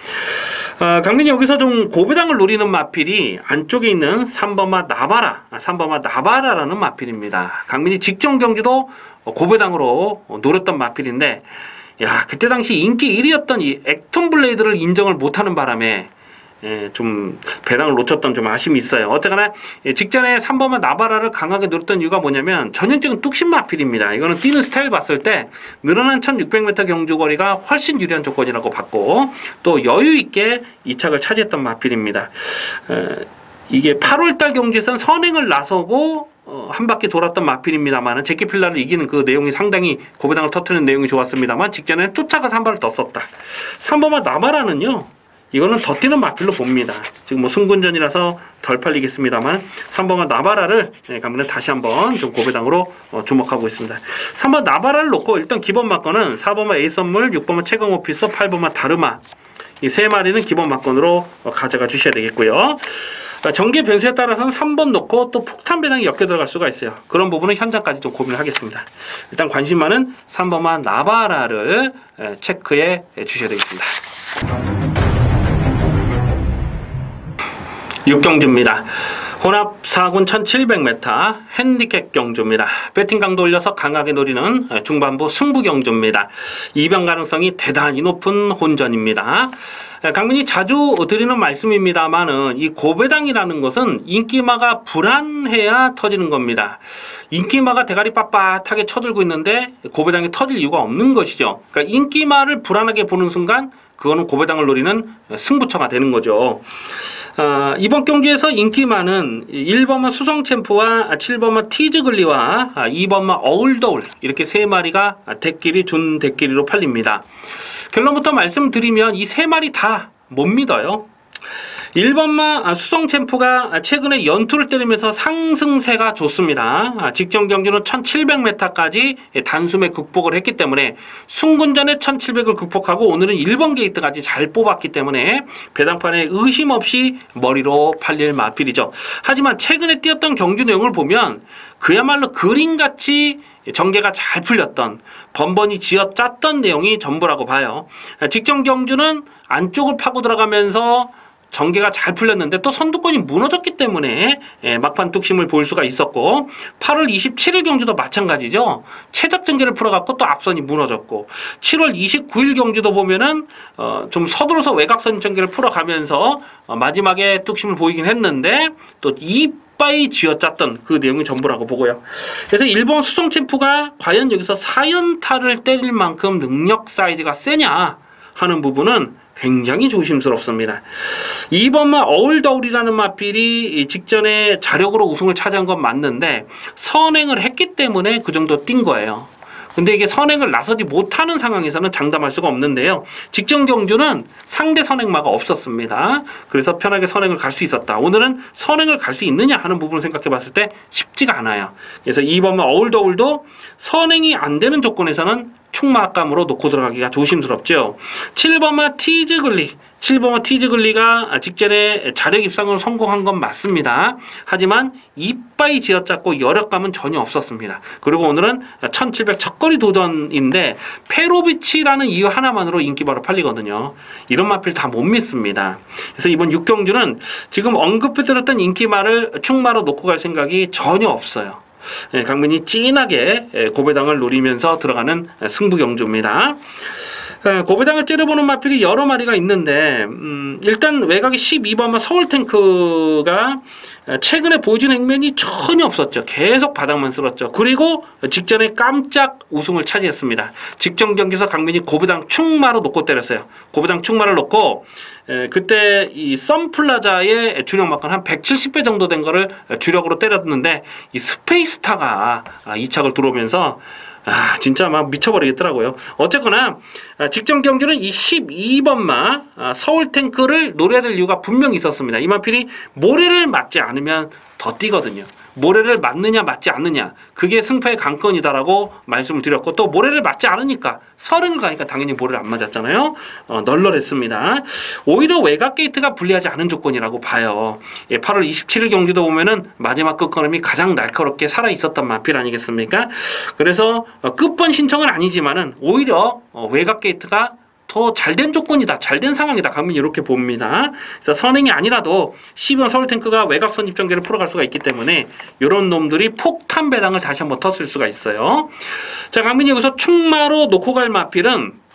강민이 여기서 좀 고배당을 노리는 마필이 안쪽에 있는 3번마 나바라라는 마필입니다. 강민이 직전 경주도 고배당으로 노렸던 마필인데 야 그때 당시 인기 1위였던 이 액톤 블레이드를 인정을 못하는 바람에 좀 배당을 놓쳤던 좀 아쉬움이 있어요. 어쨌거나 직전에 3번마 나바라를 강하게 노렸던 이유가 뭐냐면 전형적인 뚝심 마필입니다. 이거는 뛰는 스타일 봤을 때 늘어난 1600m 경주거리가 훨씬 유리한 조건이라고 봤고 또 여유있게 2착을 차지했던 마필입니다. 이게 8월달 경주에서는 선행을 나서고 한 바퀴 돌았던 마필입니다만 제키필라를 이기는 그 내용이 상당히 고배당을 터뜨리는 내용이 좋았습니다만 직전에 쫓아가서 한 발을 더 썼다. 3번마 나바라는요. 이거는 더 뛰는 마필로 봅니다. 지금 뭐 승군전이라서 덜 팔리겠습니다만 3번마 나바라를 강민은 다시 한번 좀 고배당으로 주목하고 있습니다. 3번 나바라를 놓고 일단 기본 막건은 4번마 에이선물, 6번마 최강오피서, 8번마 다르마 이 3마리는 기본 막건으로 가져가 주셔야 되겠고요. 전개 변수에 따라서는 3번 놓고 또 폭탄 배당이 엮여 들어갈 수가 있어요. 그런 부분은 현장까지 좀 고민을 하겠습니다. 일단 관심 많은 3번마 나바라를 체크해 주셔야 되겠습니다. 6경주입니다. 혼합 4군 1700m 핸디캡 경주입니다. 배팅 강도 올려서 강하게 노리는 중반부 승부 경주입니다. 이변 가능성이 대단히 높은 혼전입니다. 강민이 자주 드리는 말씀입니다만은 이 고배당이라는 것은 인기마가 불안해야 터지는 겁니다. 인기마가 대가리 빳빳하게 쳐들고 있는데 고배당이 터질 이유가 없는 것이죠. 그러니까 인기마를 불안하게 보는 순간 그거는 고배당을 노리는 승부처가 되는 거죠. 이번 경기에서 인기마는 1번마 수성챔프와 7번마 티즈글리와 2번마 어울더울 이렇게 3마리가 대끼리 준 대끼리로 팔립니다. 결론부터 말씀드리면 이 3마리 다 못 믿어요. 1번마 수성 챔프가 최근에 연투를 때리면서 상승세가 좋습니다. 직전 경주는 1700m까지 단숨에 극복을 했기 때문에 순군전에 1700을 극복하고 오늘은 1번 게이트까지 잘 뽑았기 때문에 배당판에 의심 없이 머리로 팔릴 마필이죠. 하지만 최근에 뛰었던 경주 내용을 보면 그야말로 그림같이 전개가 잘 풀렸던, 번번이 쥐어짰던 내용이 전부라고 봐요. 직전 경주는 안쪽을 파고 들어가면서 전개가 잘 풀렸는데 또 선두권이 무너졌기 때문에 막판 뚝심을 볼 수가 있었고, 8월 27일 경주도 마찬가지죠. 최적 전개를 풀어갖고 또 앞선이 무너졌고, 7월 29일 경주도 보면은 좀 서두르서 외곽선 전개를 풀어가면서 마지막에 뚝심을 보이긴 했는데 또 이빠이 쥐어짰던 그 내용이 전부라고 보고요. 그래서 일본 수성 챔프가 과연 여기서 4연타를 때릴 만큼 능력 사이즈가 세냐 하는 부분은 굉장히 조심스럽습니다. 2번마 어울더울이라는 마필이 직전에 자력으로 우승을 차지한 건 맞는데 선행을 했기 때문에 그 정도 뛴 거예요. 근데 이게 선행을 나서지 못하는 상황에서는 장담할 수가 없는데요. 직전 경주는 상대 선행마가 없었습니다. 그래서 편하게 선행을 갈 수 있었다. 오늘은 선행을 갈 수 있느냐 하는 부분을 생각해 봤을 때 쉽지가 않아요. 그래서 2번마 어울더울도 선행이 안 되는 조건에서는 충마감으로 놓고 들어가기가 조심스럽죠. 7번마 티즈글리. 7번마 티즈글리가 직전에 자력 입상을 성공한 건 맞습니다. 하지만 이빠이 쥐어짰고 여력감은 전혀 없었습니다. 그리고 오늘은 1700 첫거리 도전인데 페로비치라는 이유 하나만으로 인기 바로 팔리거든요. 이런 마필 다 못 믿습니다. 그래서 이번 6경주는 지금 언급해드렸던 인기마를 충마로 놓고 갈 생각이 전혀 없어요. 강민이 진하게 고배당을 노리면서 들어가는 승부경주입니다. 고배당을 째려보는 마필이 여러 마리가 있는데 일단 외곽이 12번마 서울탱크가 최근에 보여준 행면이 전혀 없었죠. 계속 바닥만 쓸었죠. 그리고 직전에 깜짝 우승을 차지했습니다. 직전 경기에서 강민이 고배당 충마로 놓고 때렸어요. 고배당 충마를 놓고 그때 이 썬플라자의 주력 막건 한 170배 정도 된 거를 주력으로 때렸는데 이 스페이스타가 이착을 들어오면서 진짜 막 미쳐버리겠더라고요. 어쨌거나 직전 경주는 이 12번마 서울탱크를 노려야 될 이유가 분명히 있었습니다. 이 마필이 모래를 맞지 않으면 더 뛰거든요. 모래를 맞느냐 맞지 않느냐, 그게 승패의 관건이다라고 말씀을 드렸고, 또 모래를 맞지 않으니까 서른을 가니까 당연히 모래를 안 맞았잖아요. 널널했습니다. 오히려 외곽 게이트가 불리하지 않은 조건이라고 봐요. 8월 27일 경주도 보면은 마지막 끝걸음이 가장 날카롭게 살아 있었던 마필 아니겠습니까? 그래서 끝번 신청은 아니지만은 오히려 외곽 게이트가 더 잘된 조건이다, 잘된 상황이다, 가면 이렇게 봅니다. 그래서 선행이 아니라도 12번 서울탱크가 외곽 선입 전개를 풀어갈 수가 있기 때문에 이런 놈들이 폭탄 배당을 다시 한번 텄을 수가 있어요. 자, 강민이 여기서 충마로 놓고 갈 마필은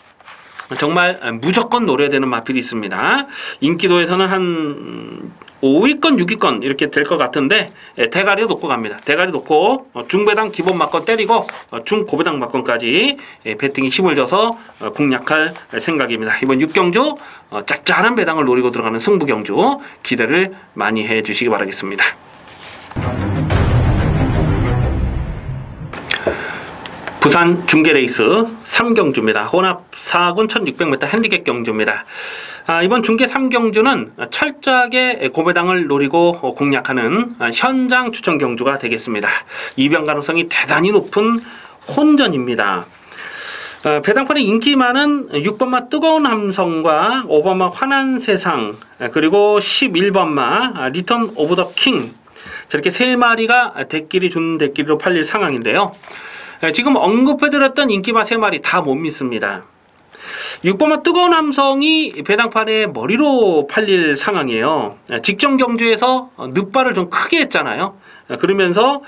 정말 무조건 노려야 되는 마필이 있습니다. 인기도에서는 한 5위권, 6위권 이렇게 될 것 같은데 대가리 놓고 갑니다. 대가리 놓고 중배당 기본 막건 때리고 중고배당 막건까지 배팅이 힘을 줘서 공략할 생각입니다. 이번 6경주 짭짤한 배당을 노리고 들어가는 승부경주 기대를 많이 해주시기 바라겠습니다. 부산 중계레이스 3경주입니다. 혼합 4군 1600m 핸디캡 경주입니다. 이번 중계 3경주는 철저하게 고배당을 노리고 공략하는 현장 추천 경주가 되겠습니다. 이변 가능성이 대단히 높은 혼전입니다. 배당판의 인기 많은 6번마 뜨거운 함성과 5번마 환한 세상, 그리고 11번마 리턴 오브 더 킹, 저렇게 세 마리가 대끼리 준 대끼리로 팔릴 상황인데요. 지금 언급해드렸던 인기마 3마리 다 못 믿습니다. 6번마 뜨거운 함성이 배당판에 머리로 팔릴 상황이에요. 직전 경주에서 늑발을 좀 크게 했잖아요. 그러면서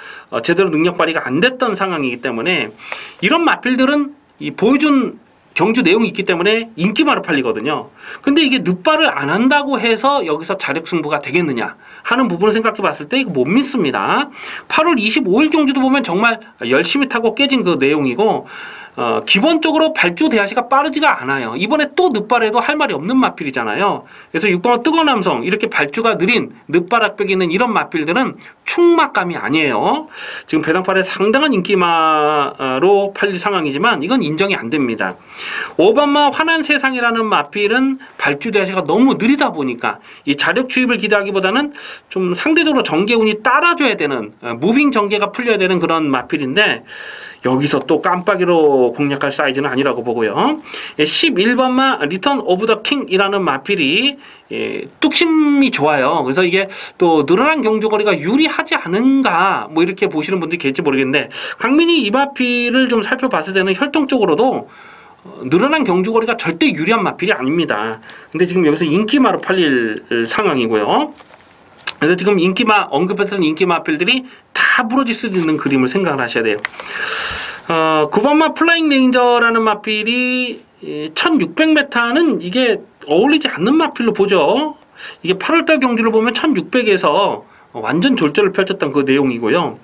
제대로 능력 발휘가 안 됐던 상황이기 때문에 이런 마필들은 이 보여준 경주 내용이 있기 때문에 인기마로 팔리거든요. 근데 이게 늑발을 안 한다고 해서 여기서 자력 승부가 되겠느냐 하는 부분을 생각해 봤을 때 이거 못 믿습니다. 8월 25일 경주도 보면 정말 열심히 타고 깨진 그 내용이고, 기본적으로 발주 대하시가 빠르지가 않아요. 이번에 또 늦발해도 할 말이 없는 마필이잖아요. 그래서 6번은 뜨거운 남성, 이렇게 발주가 느린 늦발악벽이 있는 이런 마필들은 충막감이 아니에요. 지금 배당팔에 상당한 인기마로 팔릴 상황이지만 이건 인정이 안 됩니다. 5번마 환한 세상이라는 마필은 발주 대하시가 너무 느리다 보니까 이 자력 주입을 기대하기보다는 좀 상대적으로 전개운이 따라줘야 되는, 무빙 전개가 풀려야 되는 그런 마필인데 여기서 또 깜빡이로 공략할 사이즈는 아니라고 보고요. 11번마 리턴 오브 더 킹이라는 마필이 뚝심이 좋아요. 그래서 이게 또 늘어난 경주거리가 유리하지 않은가 뭐 이렇게 보시는 분들이 계실지 모르겠는데, 강민이 이 마필을 좀 살펴봤을 때는 혈통적으로도 늘어난 경주거리가 절대 유리한 마필이 아닙니다. 근데 지금 여기서 인기마로 팔릴 상황이고요. 그래서 지금 인기마, 언급했던 인기마 마필들이 다 부러질 수도 있는 그림을 생각을 하셔야 돼요. 9번마 플라잉 레인저라는 마필이 1600m는 이게 어울리지 않는 마필로 보죠. 이게 8월달 경주를 보면 1600에서 완전 졸전을 펼쳤던 그 내용이고요.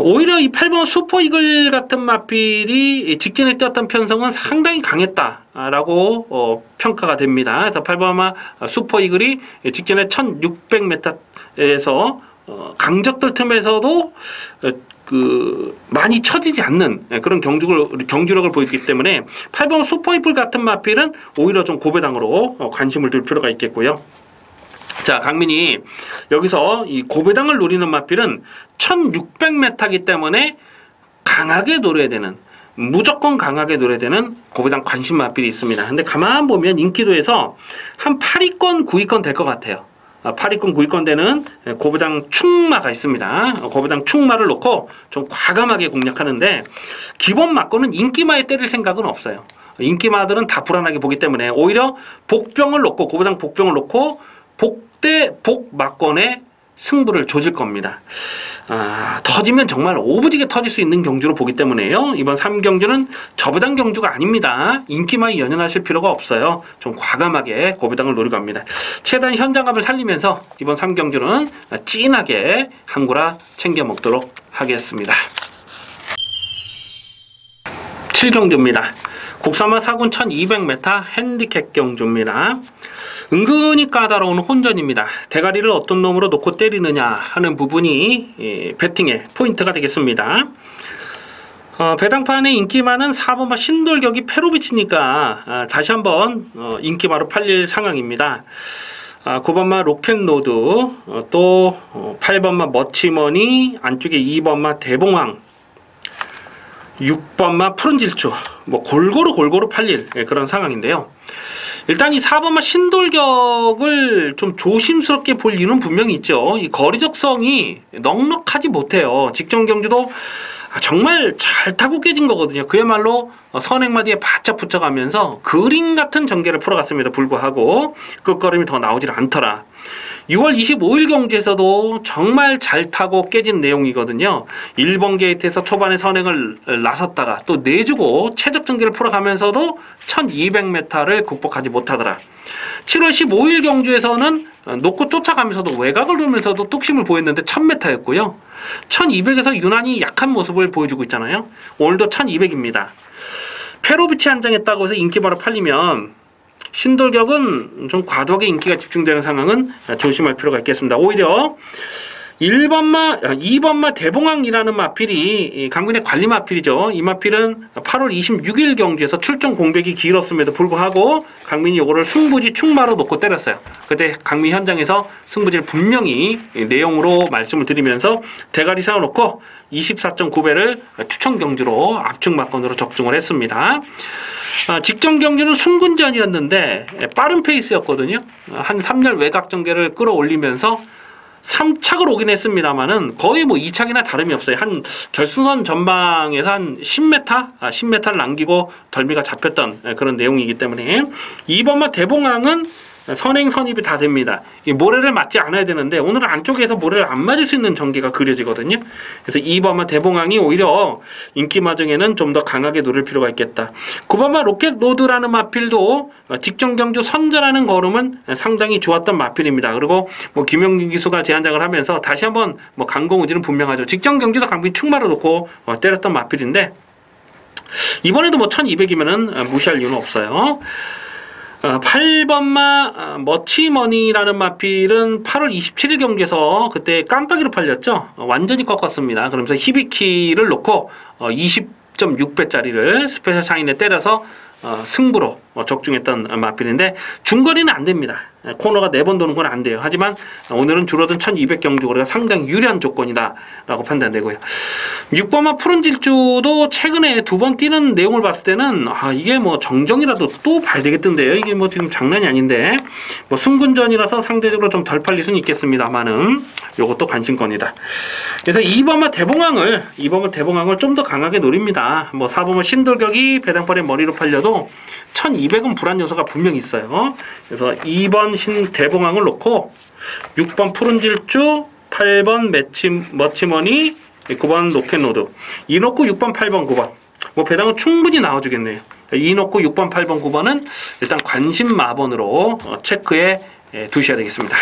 오히려 이 8번 슈퍼이글 같은 마필이 직전에 뛰었던 편성은 상당히 강했다라고 평가가 됩니다. 그래서 8번 슈퍼이글이 직전에 1600m에서 강적들 틈에서도 많이 처지지 않는 그런 경주력을 보였기 때문에 8번 슈퍼이글 같은 마필은 오히려 좀 고배당으로 관심을 둘 필요가 있겠고요. 자, 강민이 여기서 이 고배당을 노리는 마필은 1600m이기 때문에 강하게 노려야 되는, 무조건 강하게 노려야 되는 고배당 관심 마필이 있습니다. 근데 가만 보면 인기도에서 한 8위권, 9위권 될 것 같아요. 8위권, 9위권 되는 고배당 충마가 있습니다. 고배당 충마를 놓고 좀 과감하게 공략하는데, 기본 막고는 인기마에 때릴 생각은 없어요. 인기마들은 다 불안하게 보기 때문에 오히려 복병을 놓고, 고배당 복병을 놓고 복 막권에 승부를 조질 겁니다. 터지면 정말 오부지게 터질 수 있는 경주로 보기 때문에요. 이번 3경주는 저배당 경주가 아닙니다. 인기마에 연연하실 필요가 없어요. 좀 과감하게 고배당을 노리고 갑니다. 최대한 현장감을 살리면서 이번 3경주는 찐하게 한구라 챙겨 먹도록 하겠습니다. 7경주입니다. 국사마 4군 1200m 핸디캡 경주입니다. 은근히 까다로운 혼전입니다. 대가리를 어떤 놈으로 놓고 때리느냐 하는 부분이 배팅의 포인트가 되겠습니다. 배당판의 인기마는 4번마 신돌격이 페로비치니까 다시 한번 인기마로 팔릴 상황입니다. 9번마 로켓로드, 또 8번마 머치머니, 안쪽에 2번마 대봉황, 6번마 푸른질주, 뭐 골고루 팔릴 그런 상황인데요. 일단 이 4번마 신돌격을 좀 조심스럽게 볼 이유는 분명히 있죠. 이 거리적성이 넉넉하지 못해요. 직전 경주도 정말 잘 타고 깨진 거거든요. 그야말로 선행마디에 바짝 붙여가면서 그림 같은 전개를 풀어갔음에도 불구하고 끝걸음이 더 나오질 않더라. 6월 25일 경주에서도 정말 잘 타고 깨진 내용이거든요. 1번 게이트에서 초반에 선행을 나섰다가 또 내주고 최적 전개를 풀어가면서도 1200m를 극복하지 못하더라. 7월 15일 경주에서는 놓고 쫓아가면서도 외곽을 돌면서도 뚝심을 보였는데 1000m였고요. 1200에서 유난히 약한 모습을 보여주고 있잖아요. 오늘도 1200입니다. 페로비치 한장했다고 해서 인기바로 팔리면 신돌격은 좀 과도하게 인기가 집중되는 상황은 조심할 필요가 있겠습니다. 오히려 2번마 대봉황이라는 마필이 강민의 관리 마필이죠. 이 마필은 8월 26일 경주에서 출전 공백이 길었음에도 불구하고 강민이 이거를 승부지 충마로 놓고 때렸어요. 그때 강민 현장에서 승부지를 분명히 내용으로 말씀을 드리면서 대가리 세워놓고 24.9배를 추천 경주로 압축 막건으로 적중을 했습니다. 직전 경주는 순군전이었는데 빠른 페이스였거든요. 한 3열 외곽 전개를 끌어올리면서 3착을 오긴 했습니다만은 거의 뭐 2착이나 다름이 없어요. 한 결승선 전방에서 한 10m를 남기고 덜미가 잡혔던 그런 내용이기 때문에 2번마 대봉황은 선행 선입이 다 됩니다. 이 모래를 맞지 않아야 되는데 오늘은 안쪽에서 모래를 안 맞을 수 있는 전개가 그려지거든요. 그래서 2번마 대봉황이 오히려 인기마 중에는 좀 더 강하게 노릴 필요가 있겠다. 9번마 로켓로드라는 마필도 직전 경주 선전하는 걸음은 상당히 좋았던 마필입니다. 그리고 뭐 김영균 기수가 제안장을 하면서 다시 한번 뭐 강공 의지는 분명하죠. 직전 경주도 강빈 충마를 놓고 때렸던 마필인데 이번에도 뭐 1200이면은 무시할 이유는 없어요. 8번마 머치머니라는 마필은 8월 27일 경기에서 그때 깜빡이로 팔렸죠. 완전히 꺾었습니다. 그러면서 히비키를 놓고 20.6배짜리를 스페셜 사인에 때려서 승부로 적중했던 마필인데 중거리는 안 됩니다. 코너가 4번 도는 건 안 돼요. 하지만 오늘은 줄어든 1200 경주거리가 상당히 유리한 조건이다 라고 판단되고요. 6번마 푸른 질주도 최근에 2번 뛰는 내용을 봤을 때는 이게 뭐 정정이라도 또 봐야 되겠던데요. 이게 뭐 지금 장난이 아닌데 뭐 승군전이라서 상대적으로 좀 덜 팔릴 수는 있겠습니다만은 요것도 관심권이다. 그래서 2번마 대봉항을 좀 더 강하게 노립니다. 뭐 4번마 신돌격이 배당벌의 머리로 팔려도 1200은 불안 요소가 분명히 있어요. 그래서 2번 대봉항을 놓고 6번 푸른 질주, 8번 머치머니, 9번 로켓노드 이 놓고 6번 8번 9번 뭐 배당은 충분히 나와주겠네요. 이 놓고 6번 8번 9번은 일단 관심 마번으로 체크해 두셔야 되겠습니다.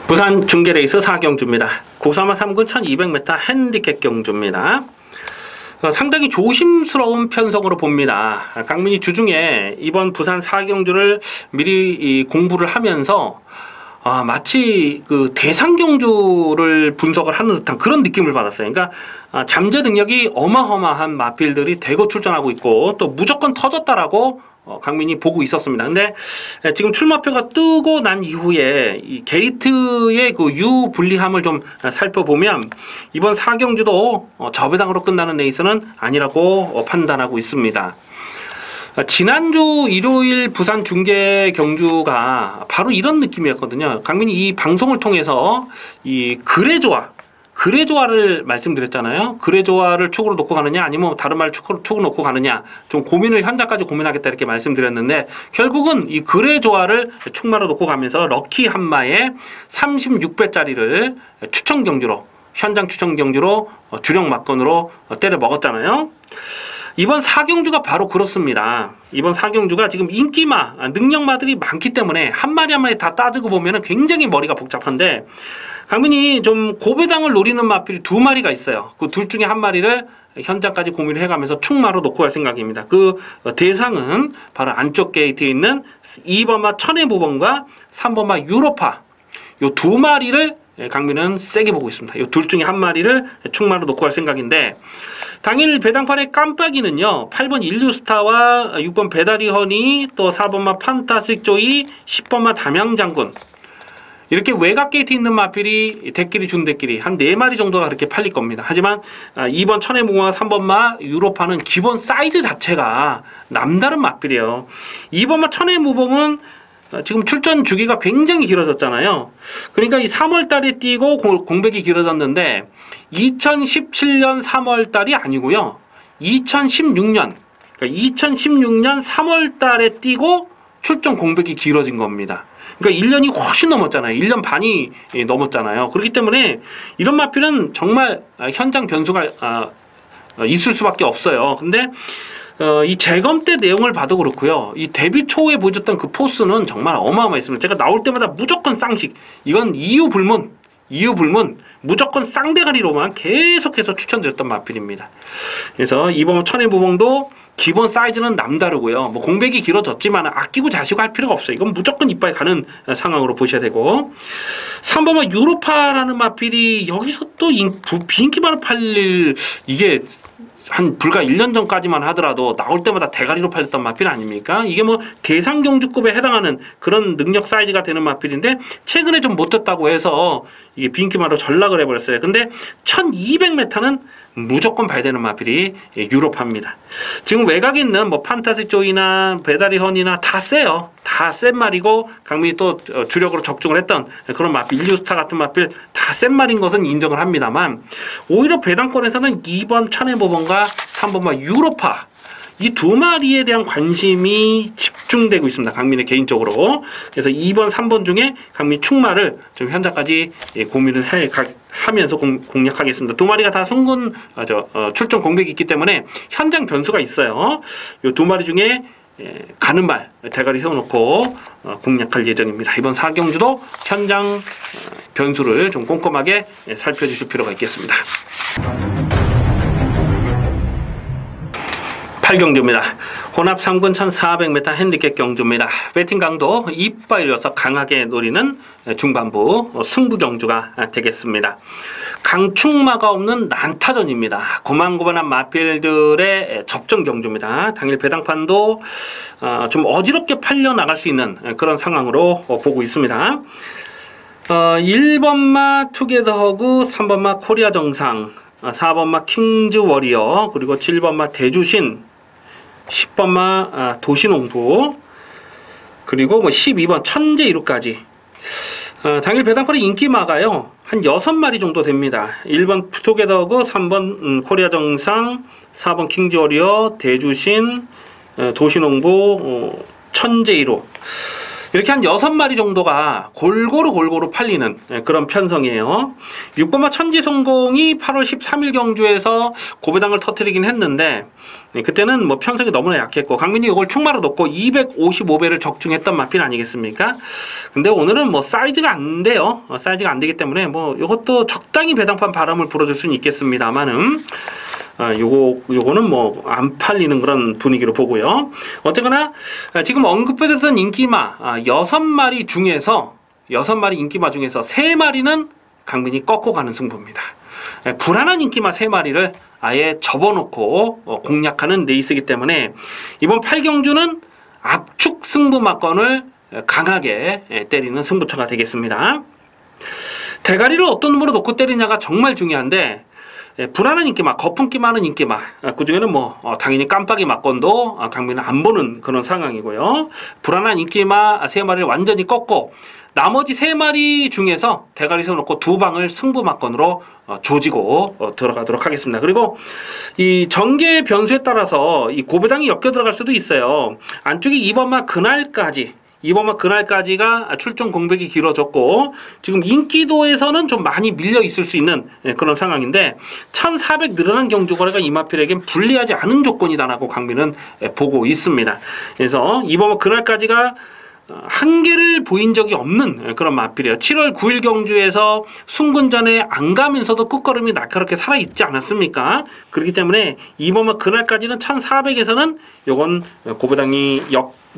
부산 중계레이스 4경주입니다. 국사마 3군 1200m 핸디캡 경주입니다. 상당히 조심스러운 편성으로 봅니다. 강민이 주중에 이번 부산 4경주를 미리 공부를 하면서 마치 그 대상경주를 분석을 하는 듯한 그런 느낌을 받았어요. 그러니까 잠재 능력이 어마어마한 마필들이 대거 출전하고 있고 또 무조건 터졌다라고 강민이 보고 있었습니다. 근데 지금 출마표가 뜨고 난 이후에 이 게이트의 그 유불리함을 좀 살펴보면 이번 4경주도 저배당으로 끝나는 레이스는 아니라고 판단하고 있습니다. 지난주 일요일 부산 중계 경주가 바로 이런 느낌이었거든요. 강민이 이 방송을 통해서 이 그래조아를 말씀드렸잖아요. 그래조아를 축으로 놓고 가느냐 아니면 다른 말을 축으로 놓고 가느냐 좀 고민을 현장까지 고민하겠다 이렇게 말씀드렸는데 결국은 이 그래조아를 축마로 놓고 가면서 럭키 한마에 36배짜리를 추천 경주로 현장 추천 경주로 주력 막건으로 때려 먹었잖아요. 이번 4경주가 바로 그렇습니다. 이번 4경주가 지금 인기마, 능력마들이 많기 때문에 한 마리 한 마리 다 따지고 보면 굉장히 머리가 복잡한데 강민이 좀 고배당을 노리는 마필이 2마리가 있어요. 그 둘 중에 한 마리를 현장까지 고민을 해가면서 충마로 놓고 갈 생각입니다. 그 대상은 바로 안쪽 게이트에 있는 2번마 천혜무범과 3번마 유로파 요 2마리를 강민은 세게 보고 있습니다. 이 둘 중에 한 마리를 충마로 놓고 갈 생각인데 당일 배당판의 깜빡이는요. 8번 인류스타와 6번 배다리허니 또 4번마 판타스틱 조이 10번마 담양장군 이렇게 외곽 게이트 있는 마필이 대끼리 준대끼리 한 4마리 정도가 그렇게 팔릴 겁니다. 하지만 2번 천혜무공과 3번마 유로파는 기본 사이즈 자체가 남다른 마필이에요. 2번마 천혜무봉은 지금 출전 주기가 굉장히 길어졌잖아요. 그러니까 이 3월달에 뛰고 공백이 길어졌는데 2017년 3월달이 아니고요. 2016년 3월달에 뛰고 출전 공백이 길어진 겁니다. 그러니까 1년이 훨씬 넘었잖아요. 1년 반이 넘었잖아요. 그렇기 때문에 이런 마필은 정말 현장 변수가 있을 수밖에 없어요. 근데 이 재검 때 내용을 봐도 그렇고요. 이 데뷔 초에 보여줬던 그 포스는 정말 어마어마했습니다. 제가 나올 때마다 무조건 쌍식. 이건 이유 불문. 무조건 쌍대가리로만 계속해서 추천드렸던 마필입니다. 그래서 이번 천혜무봉도 기본 사이즈는 남다르고요. 뭐 공백이 길어졌지만 아끼고 자시고 할 필요가 없어요. 이건 무조건 이빨 가는 상황으로 보셔야 되고 3번은 유로파라는 마필이 여기서 또 비인기만을 팔릴 이게 한 불과 1년 전까지만 하더라도 나올 때마다 대가리로 팔렸던 마필 아닙니까? 이게 뭐 대상경주급에 해당하는 그런 능력 사이즈가 되는 마필인데 최근에 좀 못했다고 해서 이게 비인기마로 전락을 해버렸어요. 근데 1200m는 무조건 봐야 되는 마필이 유로파입니다. 지금 외곽에 있는 뭐 판타지 조이나 배다리헌이나 다 세요. 다 센 말이고 강민이 또 주력으로 적중을 했던 그런 마필 인류스타 같은 마필 다 센 말인 것은 인정을 합니다만 오히려 배당권에서는 2번 천혜무범과 3번마 유로파 이 2마리에 대한 관심이 집중되고 있습니다. 강민의 개인적으로. 그래서 2번, 3번 중에 강민 충마를 좀 현장까지 고민을 하면서 공략하겠습니다. 2마리가 다 송군 출전 공백이 있기 때문에 현장 변수가 있어요. 이 2마리 중에 가는 말 대가리 세워놓고 공략할 예정입니다. 이번 4경주도 현장 변수를 좀 꼼꼼하게 살펴주실 필요가 있겠습니다. 8경주입니다. 혼합 3군 1400m 핸디캡 경주입니다. 배팅 강도 이빠이려서 강하게 노리는 중반부 승부 경주가 되겠습니다. 강축마가 없는 난타전입니다. 고만고만한 마필들의 접전 경주입니다. 당일 배당판도 좀 어지럽게 팔려나갈 수 있는 그런 상황으로 보고 있습니다. 1번마 투게더허그, 3번마 코리아 정상, 4번마 킹즈 워리어, 그리고 7번마 대주신, 10번마 도시농부, 그리고 12번 천재 이루까지 당일 배당판의 인기마가요 한 6마리 정도 됩니다. 1번 투게더허그, 3번 코리아 정상, 4번 킹즈 워리어, 대주신, 도시농부, 천재 이루, 이렇게 한 6마리 정도가 골고루 팔리는 그런 편성이에요. 6번마 천지성공이 8월 13일 경주에서 고배당을 터뜨리긴 했는데 그때는 뭐 편성이 너무나 약했고 강민이 이걸 충마로 놓고 255배를 적중했던 마필 아니겠습니까? 근데 오늘은 뭐 사이즈가 안 돼요. 사이즈가 안 되기 때문에 뭐 이것도 적당히 배당판 바람을 불어줄 수는 있겠습니다만은 요거는 뭐 안 팔리는 그런 분위기로 보고요. 어쨌거나 지금 언급해드렸던 인기마 6마리 중에서 6마리 인기마 중에서 3마리는 강민이 꺾고 가는 승부입니다. 불안한 인기마 3마리를 아예 접어놓고 공략하는 레이스이기 때문에 이번 8경주는 압축 승부마건을 강하게 때리는 승부처가 되겠습니다. 대가리를 어떤 놈으로 놓고 때리냐가 정말 중요한데 불안한 인기마, 거품기 많은 인기마, 그 중에는 뭐 당연히 깜빡이 막건도 강민은 안 보는 그런 상황이고요. 불안한 인기마 3마리를 완전히 꺾고 나머지 3마리 중에서 대가리 세워놓고 2방을 승부 막건으로 조지고 들어가도록 하겠습니다. 그리고 이 전개 변수에 따라서 이 고배당이 엮여 들어갈 수도 있어요. 안쪽이 2번마 그날까지가 출전 공백이 길어졌고 지금 인기도에서는 좀 많이 밀려 있을 수 있는 그런 상황인데 1400 늘어난 경주 거래가 이마필에겐 불리하지 않은 조건이다라고 강민은 보고 있습니다. 그래서 2번마 그날까지가 한계를 보인 적이 없는 그런 마필이에요. 7월 9일 경주에서 순군전에 안 가면서도 끝걸음이 날카롭게 살아있지 않았습니까? 그렇기 때문에 2번마 그날까지는 1400에서는 요건 고배당이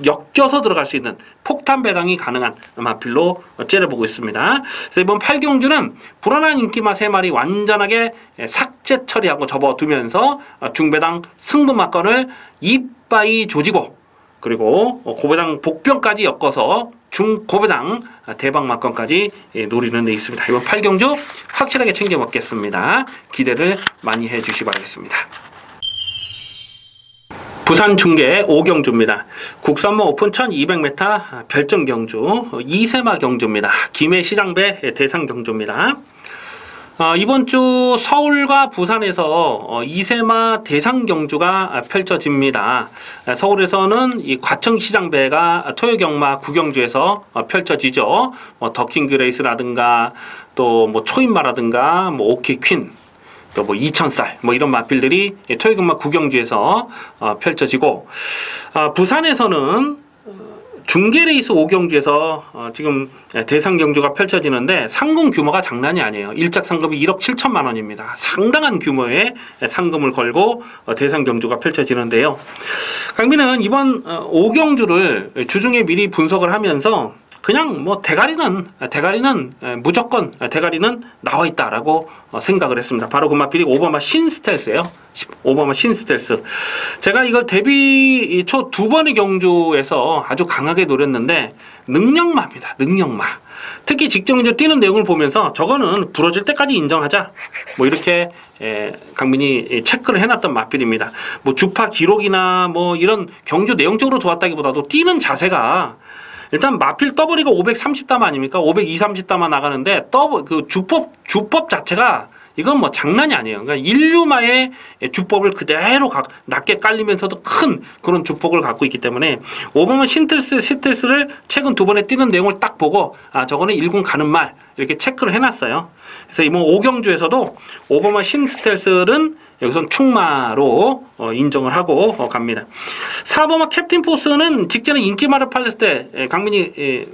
엮여서 들어갈 수 있는 폭탄 배당이 가능한 마필로 째려보고 있습니다. 그래서 이번 8경주는 불안한 인기마 3마리 완전하게 삭제 처리하고 접어두면서 중배당 승부 막건을 이빠이 조지고 그리고 고배당 복병까지 엮어서 중고배당 대박 막건까지 노리는 데 있습니다. 이번 8경주 확실하게 챙겨 먹겠습니다. 기대를 많이 해주시기 바라겠습니다. 부산 중계 5경주입니다. 국산모 오픈 1200m 별정 경주 2세마 경주입니다. 김해 시장배 대상 경주입니다. 이번 주 서울과 부산에서 2세마 대상 경주가 펼쳐집니다. 서울에서는 이 과천시장배가 토요경마 9경주에서 펼쳐지죠. 더킹그레이스라든가 또 뭐 초인마라든가 뭐 오키퀸 또 뭐 2000살 뭐 이런 마필들이 토요경마 9경주에서 펼쳐지고 부산에서는 중계레이스 5경주에서 지금 대상 경주가 펼쳐지는데 상금 규모가 장난이 아니에요. 일작 상금이 1억 7천만 원입니다. 상당한 규모의 상금을 걸고 대상 경주가 펼쳐지는데요. 강민은 이번 5경주를 주중에 미리 분석을 하면서 그냥 뭐 대가리는 무조건 대가리는 나와 있다라고 생각을 했습니다. 바로 그 마필이 5번마 신스텔스예요. 5번마 신스텔스. 제가 이걸 데뷔 초 2번의 경주에서 아주 강하게 노렸는데 능력마입니다. 능력마. 특히 직전경주 뛰는 내용을 보면서 저거는 부러질 때까지 인정하자. 뭐 이렇게 강민이 체크를 해놨던 마필입니다. 뭐 주파 기록이나 뭐 이런 경주 내용적으로 좋았다기보다도 뛰는 자세가 일단 마필 더블이가 530담 아닙니까? 520, 30담아 나가는데 그 주법 자체가 이건 뭐 장난이 아니에요. 그러니까 인류마의 주법을 그대로 낮게 깔리면서도 큰 그런 주법을 갖고 있기 때문에 5번은 신스텔스를 최근 2번에 뛰는 내용을 딱 보고 저거는 1군 가는 말 이렇게 체크를 해놨어요. 그래서 이번 5경주에서도 5번만 신스텔스는 여기선 충마로 인정을 하고 갑니다. 4번마 캡틴 포스는 직전에 인기마를 팔렸을 때 강민이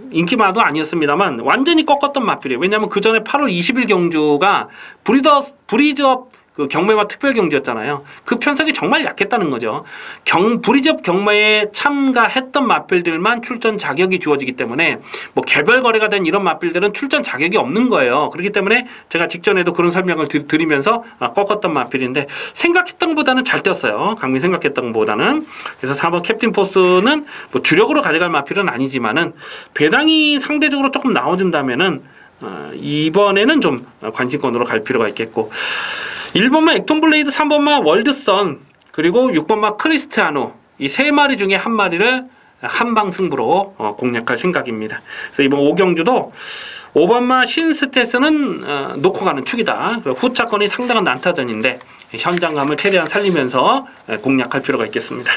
인기마도 아니었습니다만 완전히 꺾었던 마필이에요. 왜냐하면 그 전에 8월 20일 경주가 브리즈업 그 경매와 특별 경주였잖아요. 그 편성이 정말 약했다는 거죠. 불이접 경매에 참가했던 마필들만 출전 자격이 주어지기 때문에 뭐 개별 거래가 된 이런 마필들은 출전 자격이 없는 거예요. 그렇기 때문에 제가 직전에도 그런 설명을 드리면서 꺾었던 마필인데 생각했던 것보다는 잘 뛰었어요. 강민 생각했던 것보다는. 그래서 4번 캡틴 포스는 뭐 주력으로 가져갈 마필은 아니지만은 배당이 상대적으로 조금 나와준다면은 이번에는 좀 관심권으로 갈 필요가 있겠고 1번마 액톤블레이드, 3번마 월드선, 그리고 6번마 크리스티아노 이 세 마리 중에 한 마리를 한방 승부로 공략할 생각입니다. 그래서 이번 5경주도 5번마 신스테스는 놓고 가는 축이다. 후차권이 상당한 난타전인데 현장감을 최대한 살리면서 공략할 필요가 있겠습니다.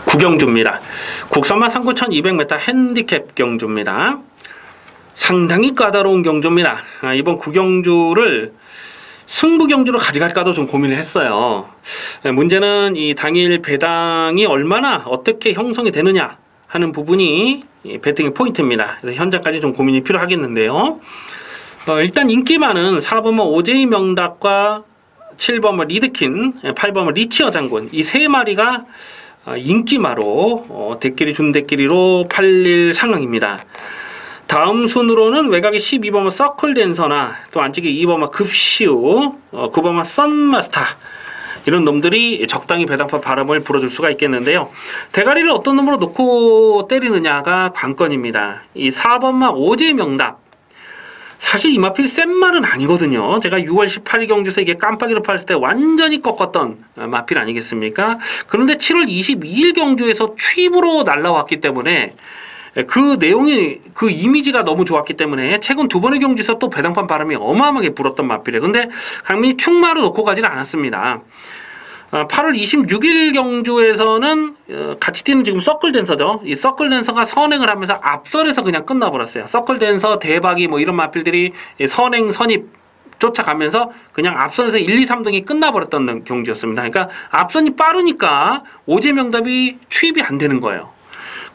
9경주입니다. 국산마 39,200m 핸디캡 경주입니다. 상당히 까다로운 경주입니다. 이번 9경주를 승부 경주로 가져갈까도 좀 고민을 했어요. 문제는 이 당일 배당이 얼마나 어떻게 형성이 되느냐 하는 부분이 배팅의 포인트입니다. 그래서 현재까지 좀 고민이 필요하겠는데요. 일단 인기 많은 4번마 오제이 명닭과 7번마 리드킨, 8번마 리치어 장군 이 세 마리가 인기마로 대끼리 준대끼리로 팔릴 상황입니다. 다음 순으로는 외곽의 12번마 서클 댄서나 또 안쪽에 2번마 급시우, 9번마 썬마스터 이런 놈들이 적당히 배당파 바람을 불어줄 수가 있겠는데요. 대가리를 어떤 놈으로 놓고 때리느냐가 관건입니다. 이 4번마 오제이 명답 사실 이 마필 센 말은 아니거든요. 제가 6월 18일 경주에서 이게 깜빡이로 팔았을 때 완전히 꺾었던 마필 아니겠습니까? 그런데 7월 22일 경주에서 취입으로 날라왔기 때문에 그 내용이 그 이미지가 너무 좋았기 때문에 최근 두 번의 경주에서 또 배당판 바람이 어마어마하게 불었던 마필이에요. 근데 강민이 충마로 놓고 가지는 않았습니다. 8월 26일 경주에서는 같이 뛰는 지금 서클댄서죠. 이 서클댄서가 선행을 하면서 앞선에서 그냥 끝나버렸어요. 서클댄서 대박이 뭐 이런 마필들이 선행 선입 쫓아가면서 그냥 앞선에서 1, 2, 3등이 끝나버렸던 경주였습니다. 그러니까 앞선이 빠르니까 오제명답이 취입이 안 되는 거예요.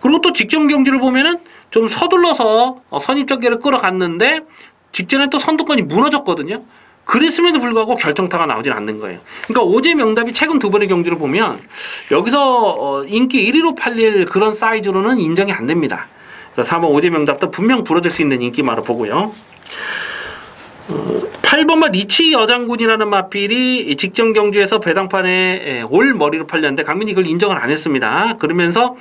그리고 또 직전 경주를 보면은 좀 서둘러서 선입전개를 끌어갔는데 직전에 또 선두권이 무너졌거든요. 그랬음에도 불구하고 결정타가 나오진 않는 거예요. 그러니까 오제명답이 최근 두 번의 경주를 보면 여기서 인기 1위로 팔릴 그런 사이즈로는 인정이 안 됩니다. 그래서 4번 오제명답도 분명 불어줄 수 있는 인기마로 보고요. 8번마 리치 여장군이라는 마필이 직전 경주에서 배당판에 올 머리로 팔렸는데 강민이 그걸 인정을 안 했습니다. 그러면서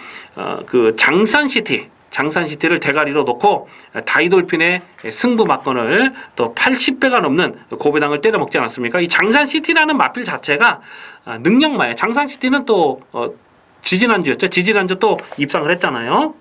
그 장산시티를 대가리로 놓고 다이돌핀의 승부 막건을 또 80배가 넘는 고배당을 때려 먹지 않았습니까? 이 장산시티라는 마필 자체가 능력마예요. 장산시티는 또 지지난주였죠. 지지난주 또 입상을 했잖아요.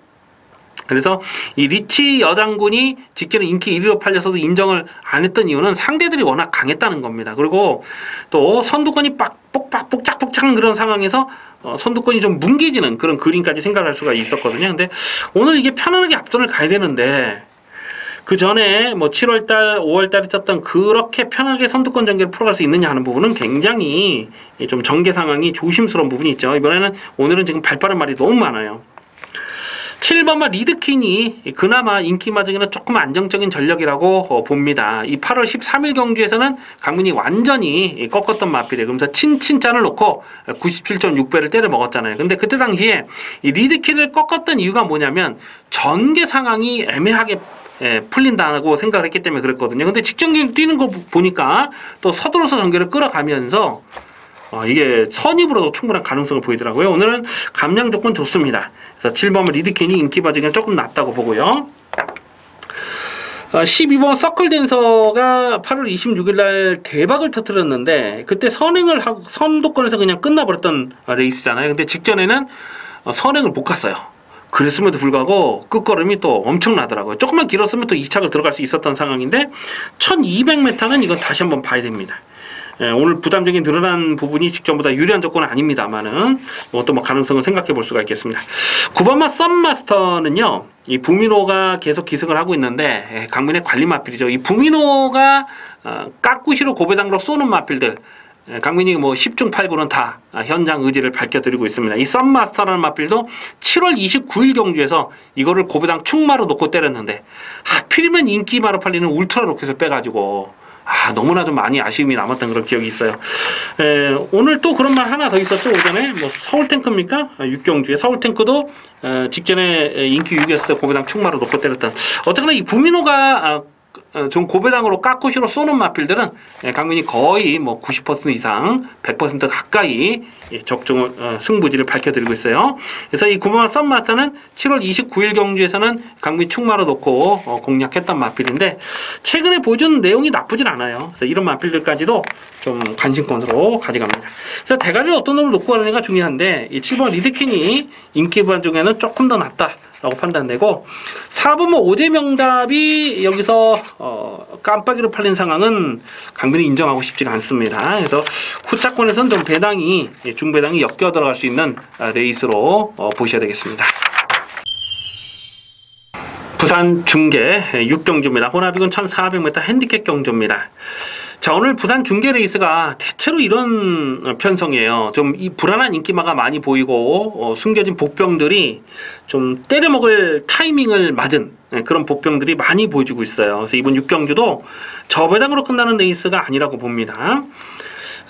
그래서 이 리치 여장군이 직전에 인기 1위로 팔려서도 인정을 안 했던 이유는 상대들이 워낙 강했다는 겁니다. 그리고 또 선두권이 복작복작 그런 상황에서 선두권이 좀 뭉개지는 그런 그림까지 생각할 수가 있었거든요. 근데 오늘 이게 편안하게 앞선을 가야 되는데 그 전에 뭐 7월달, 5월달에 쳤던 그렇게 편하게 선두권 전개를 풀어갈 수 있느냐 하는 부분은 굉장히 좀 전개 상황이 조심스러운 부분이 있죠. 오늘은 지금 발빠른 말이 너무 많아요. 7번마 리드킨이 그나마 인기마저기는 조금 안정적인 전력이라고 봅니다. 이 8월 13일 경주에서는 강민이 완전히 꺾었던 마필이에요. 그러면서 친짠을 놓고 97.6배를 때려 먹었잖아요. 근데 그때 당시에 이 리드킨을 꺾었던 이유가 뭐냐면 전개 상황이 애매하게 풀린다고 생각을 했기 때문에 그랬거든요. 근데 직전 경기 뛰는 거 보니까 또 서둘러서 전개를 끌어가면서 이게 선입으로도 충분한 가능성을 보이더라고요. 오늘은 감량 조건 좋습니다. 그래서 7번은 리드킨이 인기 바지가 조금 낮다고 보고요. 12번 서클댄서가 8월 26일날 대박을 터뜨렸는데 그때 선행을 하고 선두권에서 그냥 끝나버렸던 레이스잖아요. 근데 직전에는 선행을 못 갔어요. 그랬음에도 불구하고 끝걸음이 또 엄청나더라고요. 조금만 길었으면 또 2착을 들어갈 수 있었던 상황인데 1200m는 이건 다시 한번 봐야 됩니다. 오늘 부담적인 늘어난 부분이 직전보다 유리한 조건은 아닙니다만은 또 뭐 가능성을 생각해 볼 수가 있겠습니다. 9번마 썬마스터는요, 이 부미노가 계속 기승을 하고 있는데 강민의 관리 마필이죠. 이 부미노가 까꾸시로 고배당으로 쏘는 마필들 강민이 뭐 10중 8구는 다 현장 의지를 밝혀드리고 있습니다. 이 썬마스터라는 마필도 7월 29일 경주에서 이거를 고배당 충마로 놓고 때렸는데 하필이면 인기마로 팔리는 울트라 로켓을 빼가지고 너무나 좀 많이 아쉬움이 남았던 그런 기억이 있어요. 오늘 또 그런 말 하나 더 있었죠. 오전에 뭐 서울탱크입니까? 6경주에 서울탱크도 직전에 인기 6위였을 때 고배당 충마로 놓고 때렸던. 어쨌거나 이 구민호가 좀 고배당으로 깎고시로 쏘는 마필들은 강민이 거의 뭐 90% 이상 100% 가까이 적중 승부지를 밝혀드리고 있어요. 그래서 이 구마마 썸마스는 7월 29일 경주에서는 강민 충마로 놓고 공략했던 마필인데 최근에 보여준 내용이 나쁘진 않아요. 그래서 이런 마필들까지도 좀 관심권으로 가져갑니다. 그래서 대가리를 어떤 놈을 놓고 가느냐가 중요한데 이 7번 리드킨이 인기 부한 중에는 조금 더 낫다 라고 판단되고 4번 뭐 오재명답이 여기서 깜빡이로 팔린 상황은 강민이 인정하고 싶지가 않습니다. 그래서 후차권에서는 좀 배당이 중배당이 엮여 들어갈 수 있는 레이스로 보셔야 되겠습니다. 부산 중계 6경주입니다. 혼합이군 1400m 핸디캡 경주입니다. 자, 오늘 부산 중계 레이스가 대체로 이런 편성이에요. 좀 이 불안한 인기마가 많이 보이고 숨겨진 복병들이 좀 때려먹을 타이밍을 맞은 그런 복병들이 많이 보여주고 있어요. 그래서 이번 6경주도 저배당으로 끝나는 레이스가 아니라고 봅니다.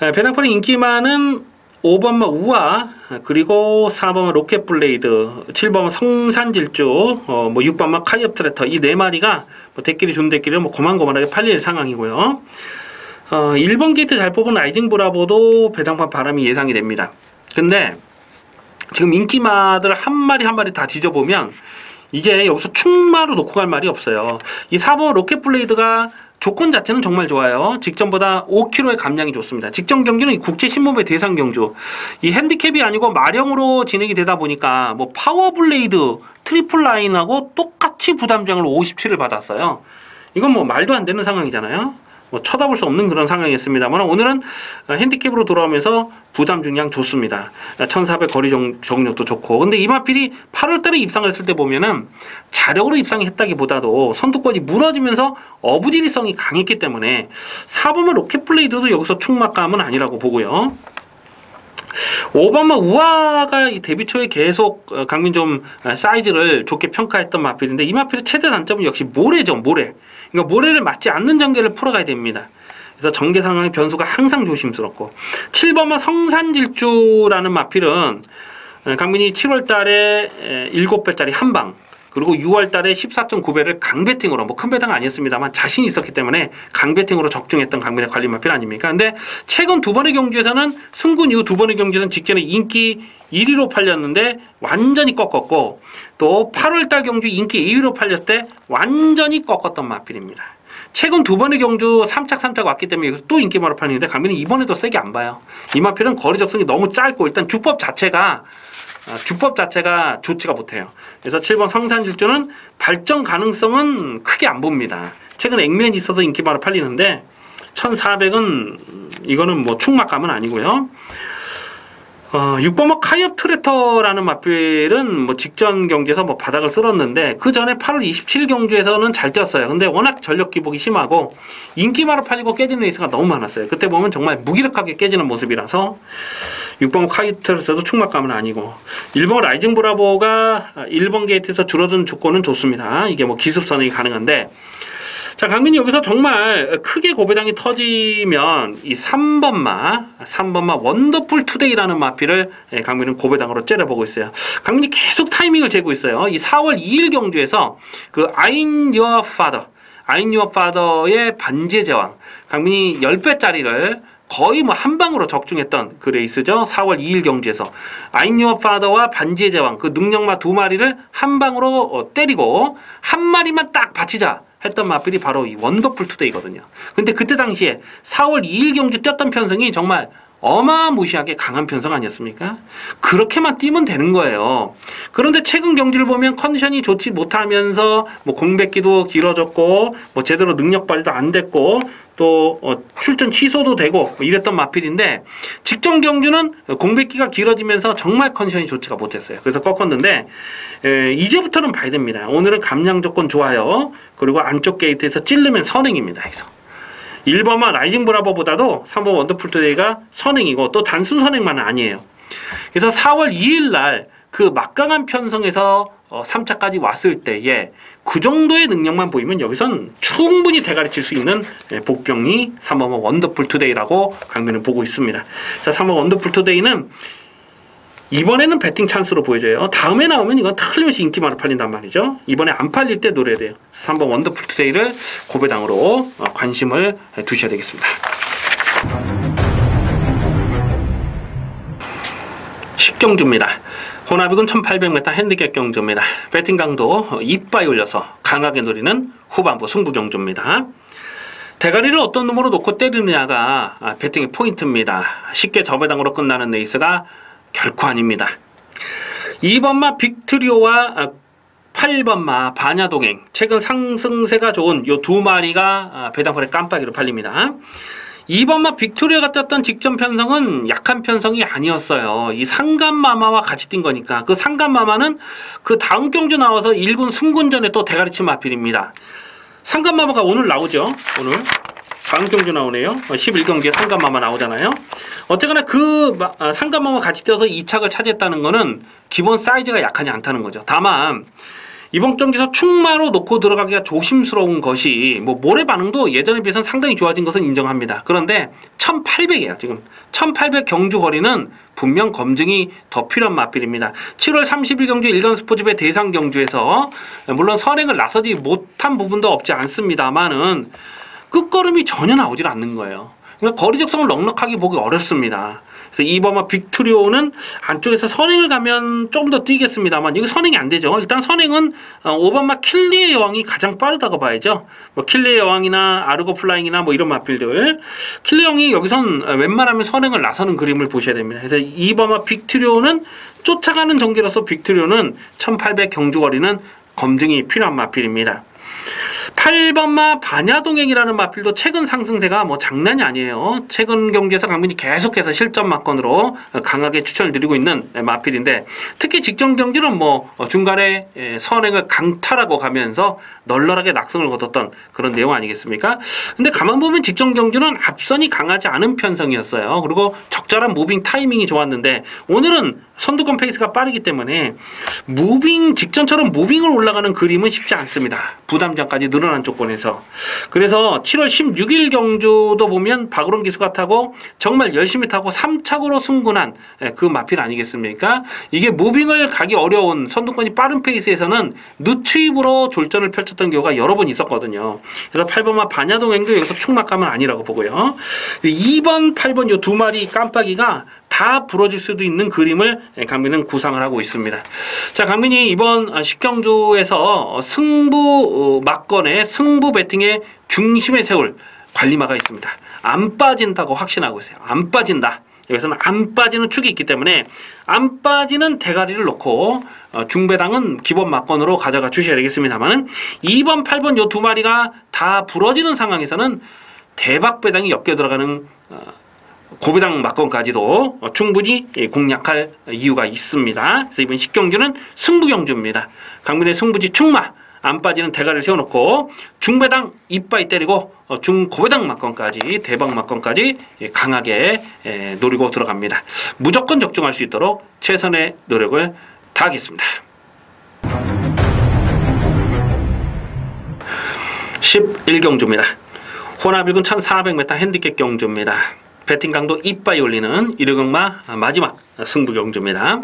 배당판의 인기마는 5번마 우아, 그리고 4번마 로켓블레이드, 7번마 성산질주, 뭐 6번마 카이업 트래터 이 네 마리가 뭐 대끼리 존대끼리 뭐 고만고만하게 팔릴 상황이고요. 1번 게이트 잘 뽑은 라이징 브라보도 배당판 바람이 예상이 됩니다. 근데 지금 인기마들 한 마리 한 마리 다 뒤져보면 이게 여기서 충마로 놓고 갈 말이 없어요. 이 4번 로켓블레이드가 조건 자체는 정말 좋아요. 직전보다 5kg의 감량이 좋습니다. 직전 경기는 이 국제신문배 대상 경주. 이 핸디캡이 아니고 마령으로 진행이 되다 보니까 뭐 파워블레이드 트리플 라인하고 똑같이 부담장을 57을 받았어요. 이건 뭐 말도 안 되는 상황이잖아요. 뭐 쳐다볼 수 없는 그런 상황이었습니다만 오늘은 핸디캡으로 돌아오면서 부담 중량 좋습니다. 1400 거리 정력도 좋고. 근데 이마필이 8월달에 입상을 했을 때 보면은 자력으로 입상했다기보다도 선두권이 무너지면서 어부지리성이 강했기 때문에 4번마 로켓블레이드도 여기서 충막감은 아니라고 보고요. 5번마 우아가 이 데뷔 초에 계속 강민 좀 사이즈를 좋게 평가했던 마필인데 이 마필의 최대 단점은 역시 모래죠. 모래. 그러니까 모래를 맞지 않는 전개를 풀어가야 됩니다. 그래서 전개 상황의 변수가 항상 조심스럽고 7번마 성산질주라는 마필은 강민이 7월달에 7배짜리 한방 그리고 6월달에 14.9배를 강배팅으로 뭐 큰 배당 아니었습니다만 자신이 있었기 때문에 강배팅으로 적중했던 강민의 관리 마필 아닙니까? 근데 최근 두 번의 경주에서는 승군 이후 두 번의 경주에서는 직전에 인기 1위로 팔렸는데 완전히 꺾었고 또 8월달 경주 인기 2위로 팔렸을 때 완전히 꺾었던 마필입니다. 최근 두 번의 경주 3착 왔기 때문에 또 인기마로 팔리는데 강민은 이번에도 세게 안 봐요. 이 마필은 거리 적성이 너무 짧고 일단 주법 자체가 좋지가 못해요. 그래서 7번 성산질주는 발전 가능성은 크게 안 봅니다. 최근 액면이 있어서 인기마로 팔리는데 1400은 이거는 뭐 충막감은 아니고요. 6번 뭐 카이업 트래터라는 마필은 뭐 직전 경기에서 뭐 바닥을 쓸었는데 그 전에 8월 27일 경주에서는 잘 뛰었어요. 근데 워낙 전력 기복이 심하고 인기마로 팔리고 깨지는 레이스가 너무 많았어요. 그때 보면 정말 무기력하게 깨지는 모습이라서 6번 카이업 트래터도 충막감은 아니고 1번 라이징 브라보가 1번 게이트에서 줄어든 조건은 좋습니다. 이게 뭐 기습 선행이 가능한데 자, 강민이 여기서 정말 크게 고배당이 터지면 이 3번마 원더풀 투데이라는 마필을 강민은 고배당으로 째려보고 있어요. 강민이 계속 타이밍을 재고 있어요. 이 4월 2일 경주에서 그 I'm Your Father의 반지의 제왕 강민이 10배짜리를 거의 뭐 한 방으로 적중했던 그 레이스죠. 4월 2일 경주에서 I'm Your Father와 반지의 제왕 그 능력마 두 마리를 한 방으로 때리고 한 마리만 딱 바치자 했던 마필이 바로 이 원더풀 투데이거든요. 근데 그때 당시에 4월 2일 경주 뛰었던 편성이 정말 어마무시하게 강한 편성 아니었습니까? 그렇게만 뛰면 되는 거예요. 그런데 최근 경기를 보면 컨디션이 좋지 못하면서 뭐 공백기도 길어졌고 뭐 제대로 능력 발휘도 안 됐고 또 출전 취소도 되고 뭐 이랬던 마필인데 직전 경주는 공백기가 길어지면서 정말 컨디션이 좋지가 못했어요. 그래서 꺾었는데 이제부터는 봐야 됩니다. 오늘은 감량 조건 좋아요. 그리고 안쪽 게이트에서 찌르면 선행입니다. 그래서 1번만 라이징 브라보보다도 3번 원더풀 투데이가 선행이고 또 단순 선행만은 아니에요. 그래서 4월 2일 날 그 막강한 편성에서 3차까지 왔을 때에 그 정도의 능력만 보이면 여기선 충분히 대가리 칠 수 있는 복병이 3번 원더풀 투데이라고 강민은 보고 있습니다. 자, 3번 원더풀 투데이는 이번에는 배팅 찬스로 보여져요. 다음에 나오면 이건 틀림없이 인기만으로 팔린단 말이죠. 이번에 안 팔릴 때 노려야 돼요. 3번 원더풀 투데이를 고배당으로 관심을 두셔야 되겠습니다. 식경주입니다. 혼합이군 1800m 핸디캡 경주입니다. 배팅 강도 이빠이 올려서 강하게 노리는 후반부 승부 경주입니다. 대가리를 어떤 놈으로 놓고 때리느냐가 배팅의 포인트입니다. 쉽게 저배당으로 끝나는 레이스가 결코 아닙니다. 2번마 빅트리오와 8번마 반야동행, 최근 상승세가 좋은 이 두 마리가 배당홀에 깜빡이로 팔립니다. 2번마 빅토리아가 떴던 직전 편성은 약한 편성이 아니었어요. 이 상간마마와 같이 뛴 거니까. 그 상간마마는 그 다음 경주 나와서 1군 승군전에 또 대가리친 마필입니다. 상간마마가 오늘 나오죠. 오늘 다음 경주 나오네요. 11경기에 상간마마 나오잖아요. 어쨌거나 그 상간마마 같이 뛰어서 2착을 차지했다는 거는 기본 사이즈가 약하지 않다는 거죠. 다만 이번 경기에서 충마로 놓고 들어가기가 조심스러운 것이 뭐 모래 반응도 예전에 비해서는 상당히 좋아진 것은 인정합니다. 그런데 1800이에요. 지금 1800 경주 거리는 분명 검증이 더 필요한 마필입니다. 7월 30일 경주 일간스포츠배 대상 경주에서 물론 선행을 나서지 못한 부분도 없지 않습니다만은 끝걸음이 전혀 나오질 않는 거예요. 그러니까 거리 적성을 넉넉하게 보기 어렵습니다. 그래서 2번마 빅트리오는 안쪽에서 선행을 가면 조금 더 뛰겠습니다만 이거 선행이 안 되죠. 일단 선행은 5번마 킬리의 여왕이 가장 빠르다고 봐야죠. 뭐 킬리의 여왕이나 아르고 플라잉이나 뭐 이런 마필들, 킬리의 여왕이 여기선 웬만하면 선행을 나서는 그림을 보셔야 됩니다. 그래서 2번마 빅트리오는 쫓아가는 전개로서 빅트리오는 1800 경주거리는 검증이 필요한 마필입니다. 8번마 반야동행이라는 마필도 최근 상승세가 뭐 장난이 아니에요. 최근 경기에서 강민이 계속해서 실전 막건으로 강하게 추천을 드리고 있는 마필인데, 특히 직전 경기는 뭐 중간에 선행을 강탈하고 가면서 널널하게 낙승을 거뒀던 그런 내용 아니겠습니까? 근데 가만 보면 직전 경기는 앞선이 강하지 않은 편성이었어요. 그리고 적절한 무빙 타이밍이 좋았는데 오늘은 선두권 페이스가 빠르기 때문에 무빙 직전처럼 무빙을 올라가는 그림은 쉽지 않습니다. 부담장까지 늘어난 조건에서. 그래서 7월 16일 경주도 보면 박우론 기수가 타고 정말 열심히 타고 3착으로 승군한 그 마필 아니겠습니까? 이게 무빙을 가기 어려운 선두권이 빠른 페이스에서는 늦추입으로 졸전을 펼쳤던 경우가 여러 번 있었거든요. 그래서 8번마 반야동행도 여기서 충막감은 아니라고 보고요. 2번, 8번 이 두 마리 깜빡이가 다 부러질 수도 있는 그림을 강민은 구상을 하고 있습니다. 자, 강민이 이번 10경주에서 승부 막건의 승부 배팅의 중심에 세울 관리마가 있습니다. 안 빠진다고 확신하고 있어요. 안 빠진다. 여기서는 안 빠지는 축이 있기 때문에 안 빠지는 대가리를 놓고 중배당은 기본 막건으로 가져가 주셔야 되겠습니다만 2번, 8번 이 두 마리가 다 부러지는 상황에서는 대박배당이 엮여 들어가는 고배당 막건까지도 충분히 공략할 이유가 있습니다. 그래서 이번 10경주는 승부경주입니다. 강민의 승부지 충마, 안 빠지는 대가리를 세워놓고 중배당 이빠이 때리고 중고배당 막건까지, 대박 막건까지 강하게 노리고 들어갑니다. 무조건 적중할 수 있도록 최선의 노력을 다하겠습니다. 11경주입니다. 혼합일군 1400m 핸디캡 경주입니다. 배팅 강도 이빠이 올리는 1호경마 마지막 승부 경주입니다.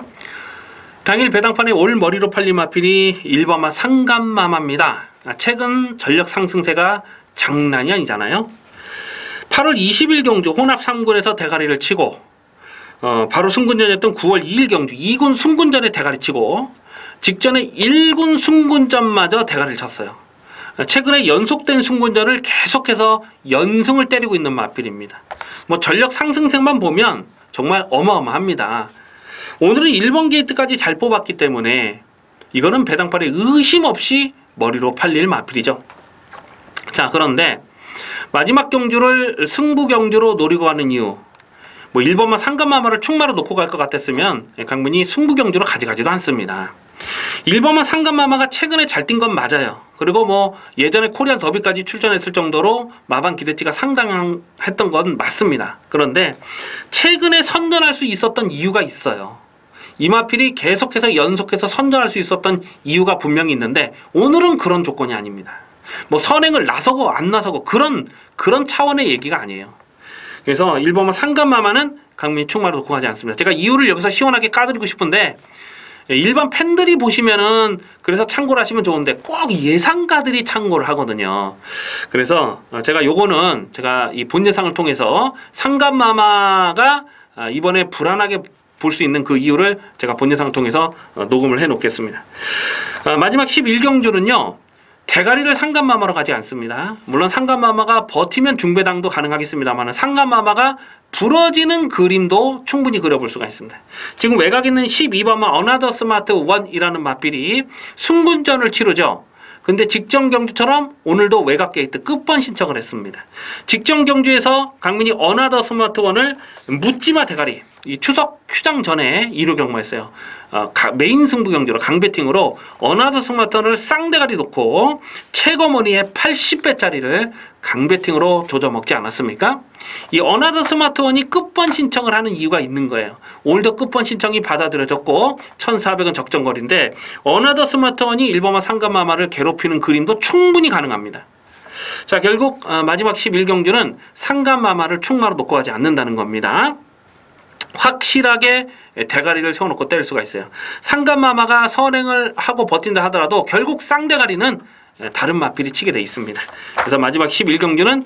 당일 배당판에 올 머리로 팔린 마필이 1번마 상간마마입니다. 최근 전력 상승세가 장난이 아니잖아요. 8월 20일 경주 혼합 3군에서 대가리를 치고 바로 승군전이었던 9월 2일 경주 2군 승군전에 대가리 치고 직전에 1군 승군전마저 대가리를 쳤어요. 최근에 연속된 승군전을 계속해서 연승을 때리고 있는 마필입니다. 뭐 전력 상승세만 보면 정말 어마어마합니다. 오늘은 1번 게이트까지 잘 뽑았기 때문에 이거는 배당팔에 의심 없이 머리로 팔릴 마필이죠. 자, 그런데 마지막 경주를 승부 경주로 노리고 가는 이유, 뭐 1번마 상간마마를 충마로 놓고 갈 것 같았으면 강민이 승부 경주로 가져가지도 않습니다. 1번마 상간마마가 최근에 잘 뛴 건 맞아요. 그리고 뭐 예전에 코리안 더비까지 출전했을 정도로 마방 기대치가 상당했던 건 맞습니다. 그런데 최근에 선전할 수 있었던 이유가 있어요. 이마필이 계속해서 연속해서 선전할 수 있었던 이유가 분명히 있는데 오늘은 그런 조건이 아닙니다. 뭐 선행을 나서고 안 나서고 그런 차원의 얘기가 아니에요. 그래서 1번마 상간마마는 강민이 충마로 놓고 가지 않습니다. 제가 이유를 여기서 시원하게 까드리고 싶은데 일반 팬들이 보시면은 그래서 참고를 하시면 좋은데 꼭 예상가들이 참고를 하거든요. 그래서 제가 요거는 제가 이 본 예상을 통해서 상간마마가 이번에 불안하게 볼 수 있는 그 이유를 제가 본 예상을 통해서 녹음을 해 놓겠습니다. 마지막 11경주는요. 대가리를 상간마마로 가지 않습니다. 물론 상간마마가 버티면 중배당도 가능하겠습니다만 상간마마가 부러지는 그림도 충분히 그려볼 수가 있습니다. 지금 외곽에 있는 12번마 어나더 스마트 1이라는 맞빌이 승분전을 치르죠. 근데 직전 경주처럼 오늘도 외곽 게이트 끝번 신청을 했습니다. 직전 경주에서 강민이 어나더 스마트 1을 묻지마 대가리 이 추석 휴장 전에 2루 경마했어요. 메인 승부 경주로 강배팅으로 어나더 스마트 1을 쌍대가리 놓고 최거머니의 80배짜리를 강배팅으로 조져먹지 않았습니까? 이 어나더 스마트 1이 끝번 신청을 하는 이유가 있는 거예요. 오늘도 끝번 신청이 받아들여졌고 1400은 적정거리인데 어나더 스마트 1이 1번마 상간마마를 괴롭히는 그림도 충분히 가능합니다. 자, 결국 마지막 11경주는 상간마마를 충마로 놓고 가지 않는다는 겁니다. 확실하게 대가리를 세워놓고 때릴 수가 있어요. 상간마마가 선행을 하고 버틴다 하더라도 결국 쌍대가리는 다른 맞필이 치게 돼 있습니다. 그래서 마지막 11경주는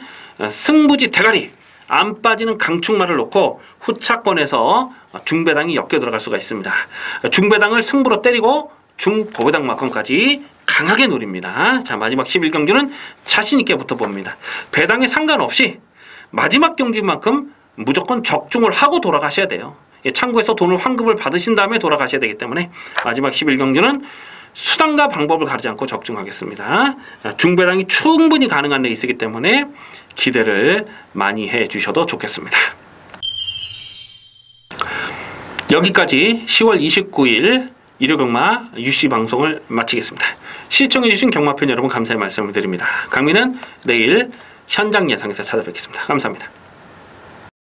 승부지 대가리 안 빠지는 강충마를 놓고 후착번에서 중배당이 엮여 들어갈 수가 있습니다. 중배당을 승부로 때리고 중보배당만큼까지 강하게 노립니다. 자, 마지막 11경주는 자신있게 붙어봅니다. 배당에 상관없이 마지막 경기만큼 무조건 적중을 하고 돌아가셔야 돼요. 창구에서 돈을 환급을 받으신 다음에 돌아가셔야 되기 때문에 마지막 11경주는 수단과 방법을 가리지 않고 적중하겠습니다. 중배당이 충분히 가능한 레이스이기 때문에 기대를 많이 해주셔도 좋겠습니다. 여기까지 10월 29일 일요경마 UC 방송을 마치겠습니다. 시청해주신 경마팬 여러분 감사의 말씀을 드립니다. 강민은 내일 현장 예상에서 찾아뵙겠습니다. 감사합니다.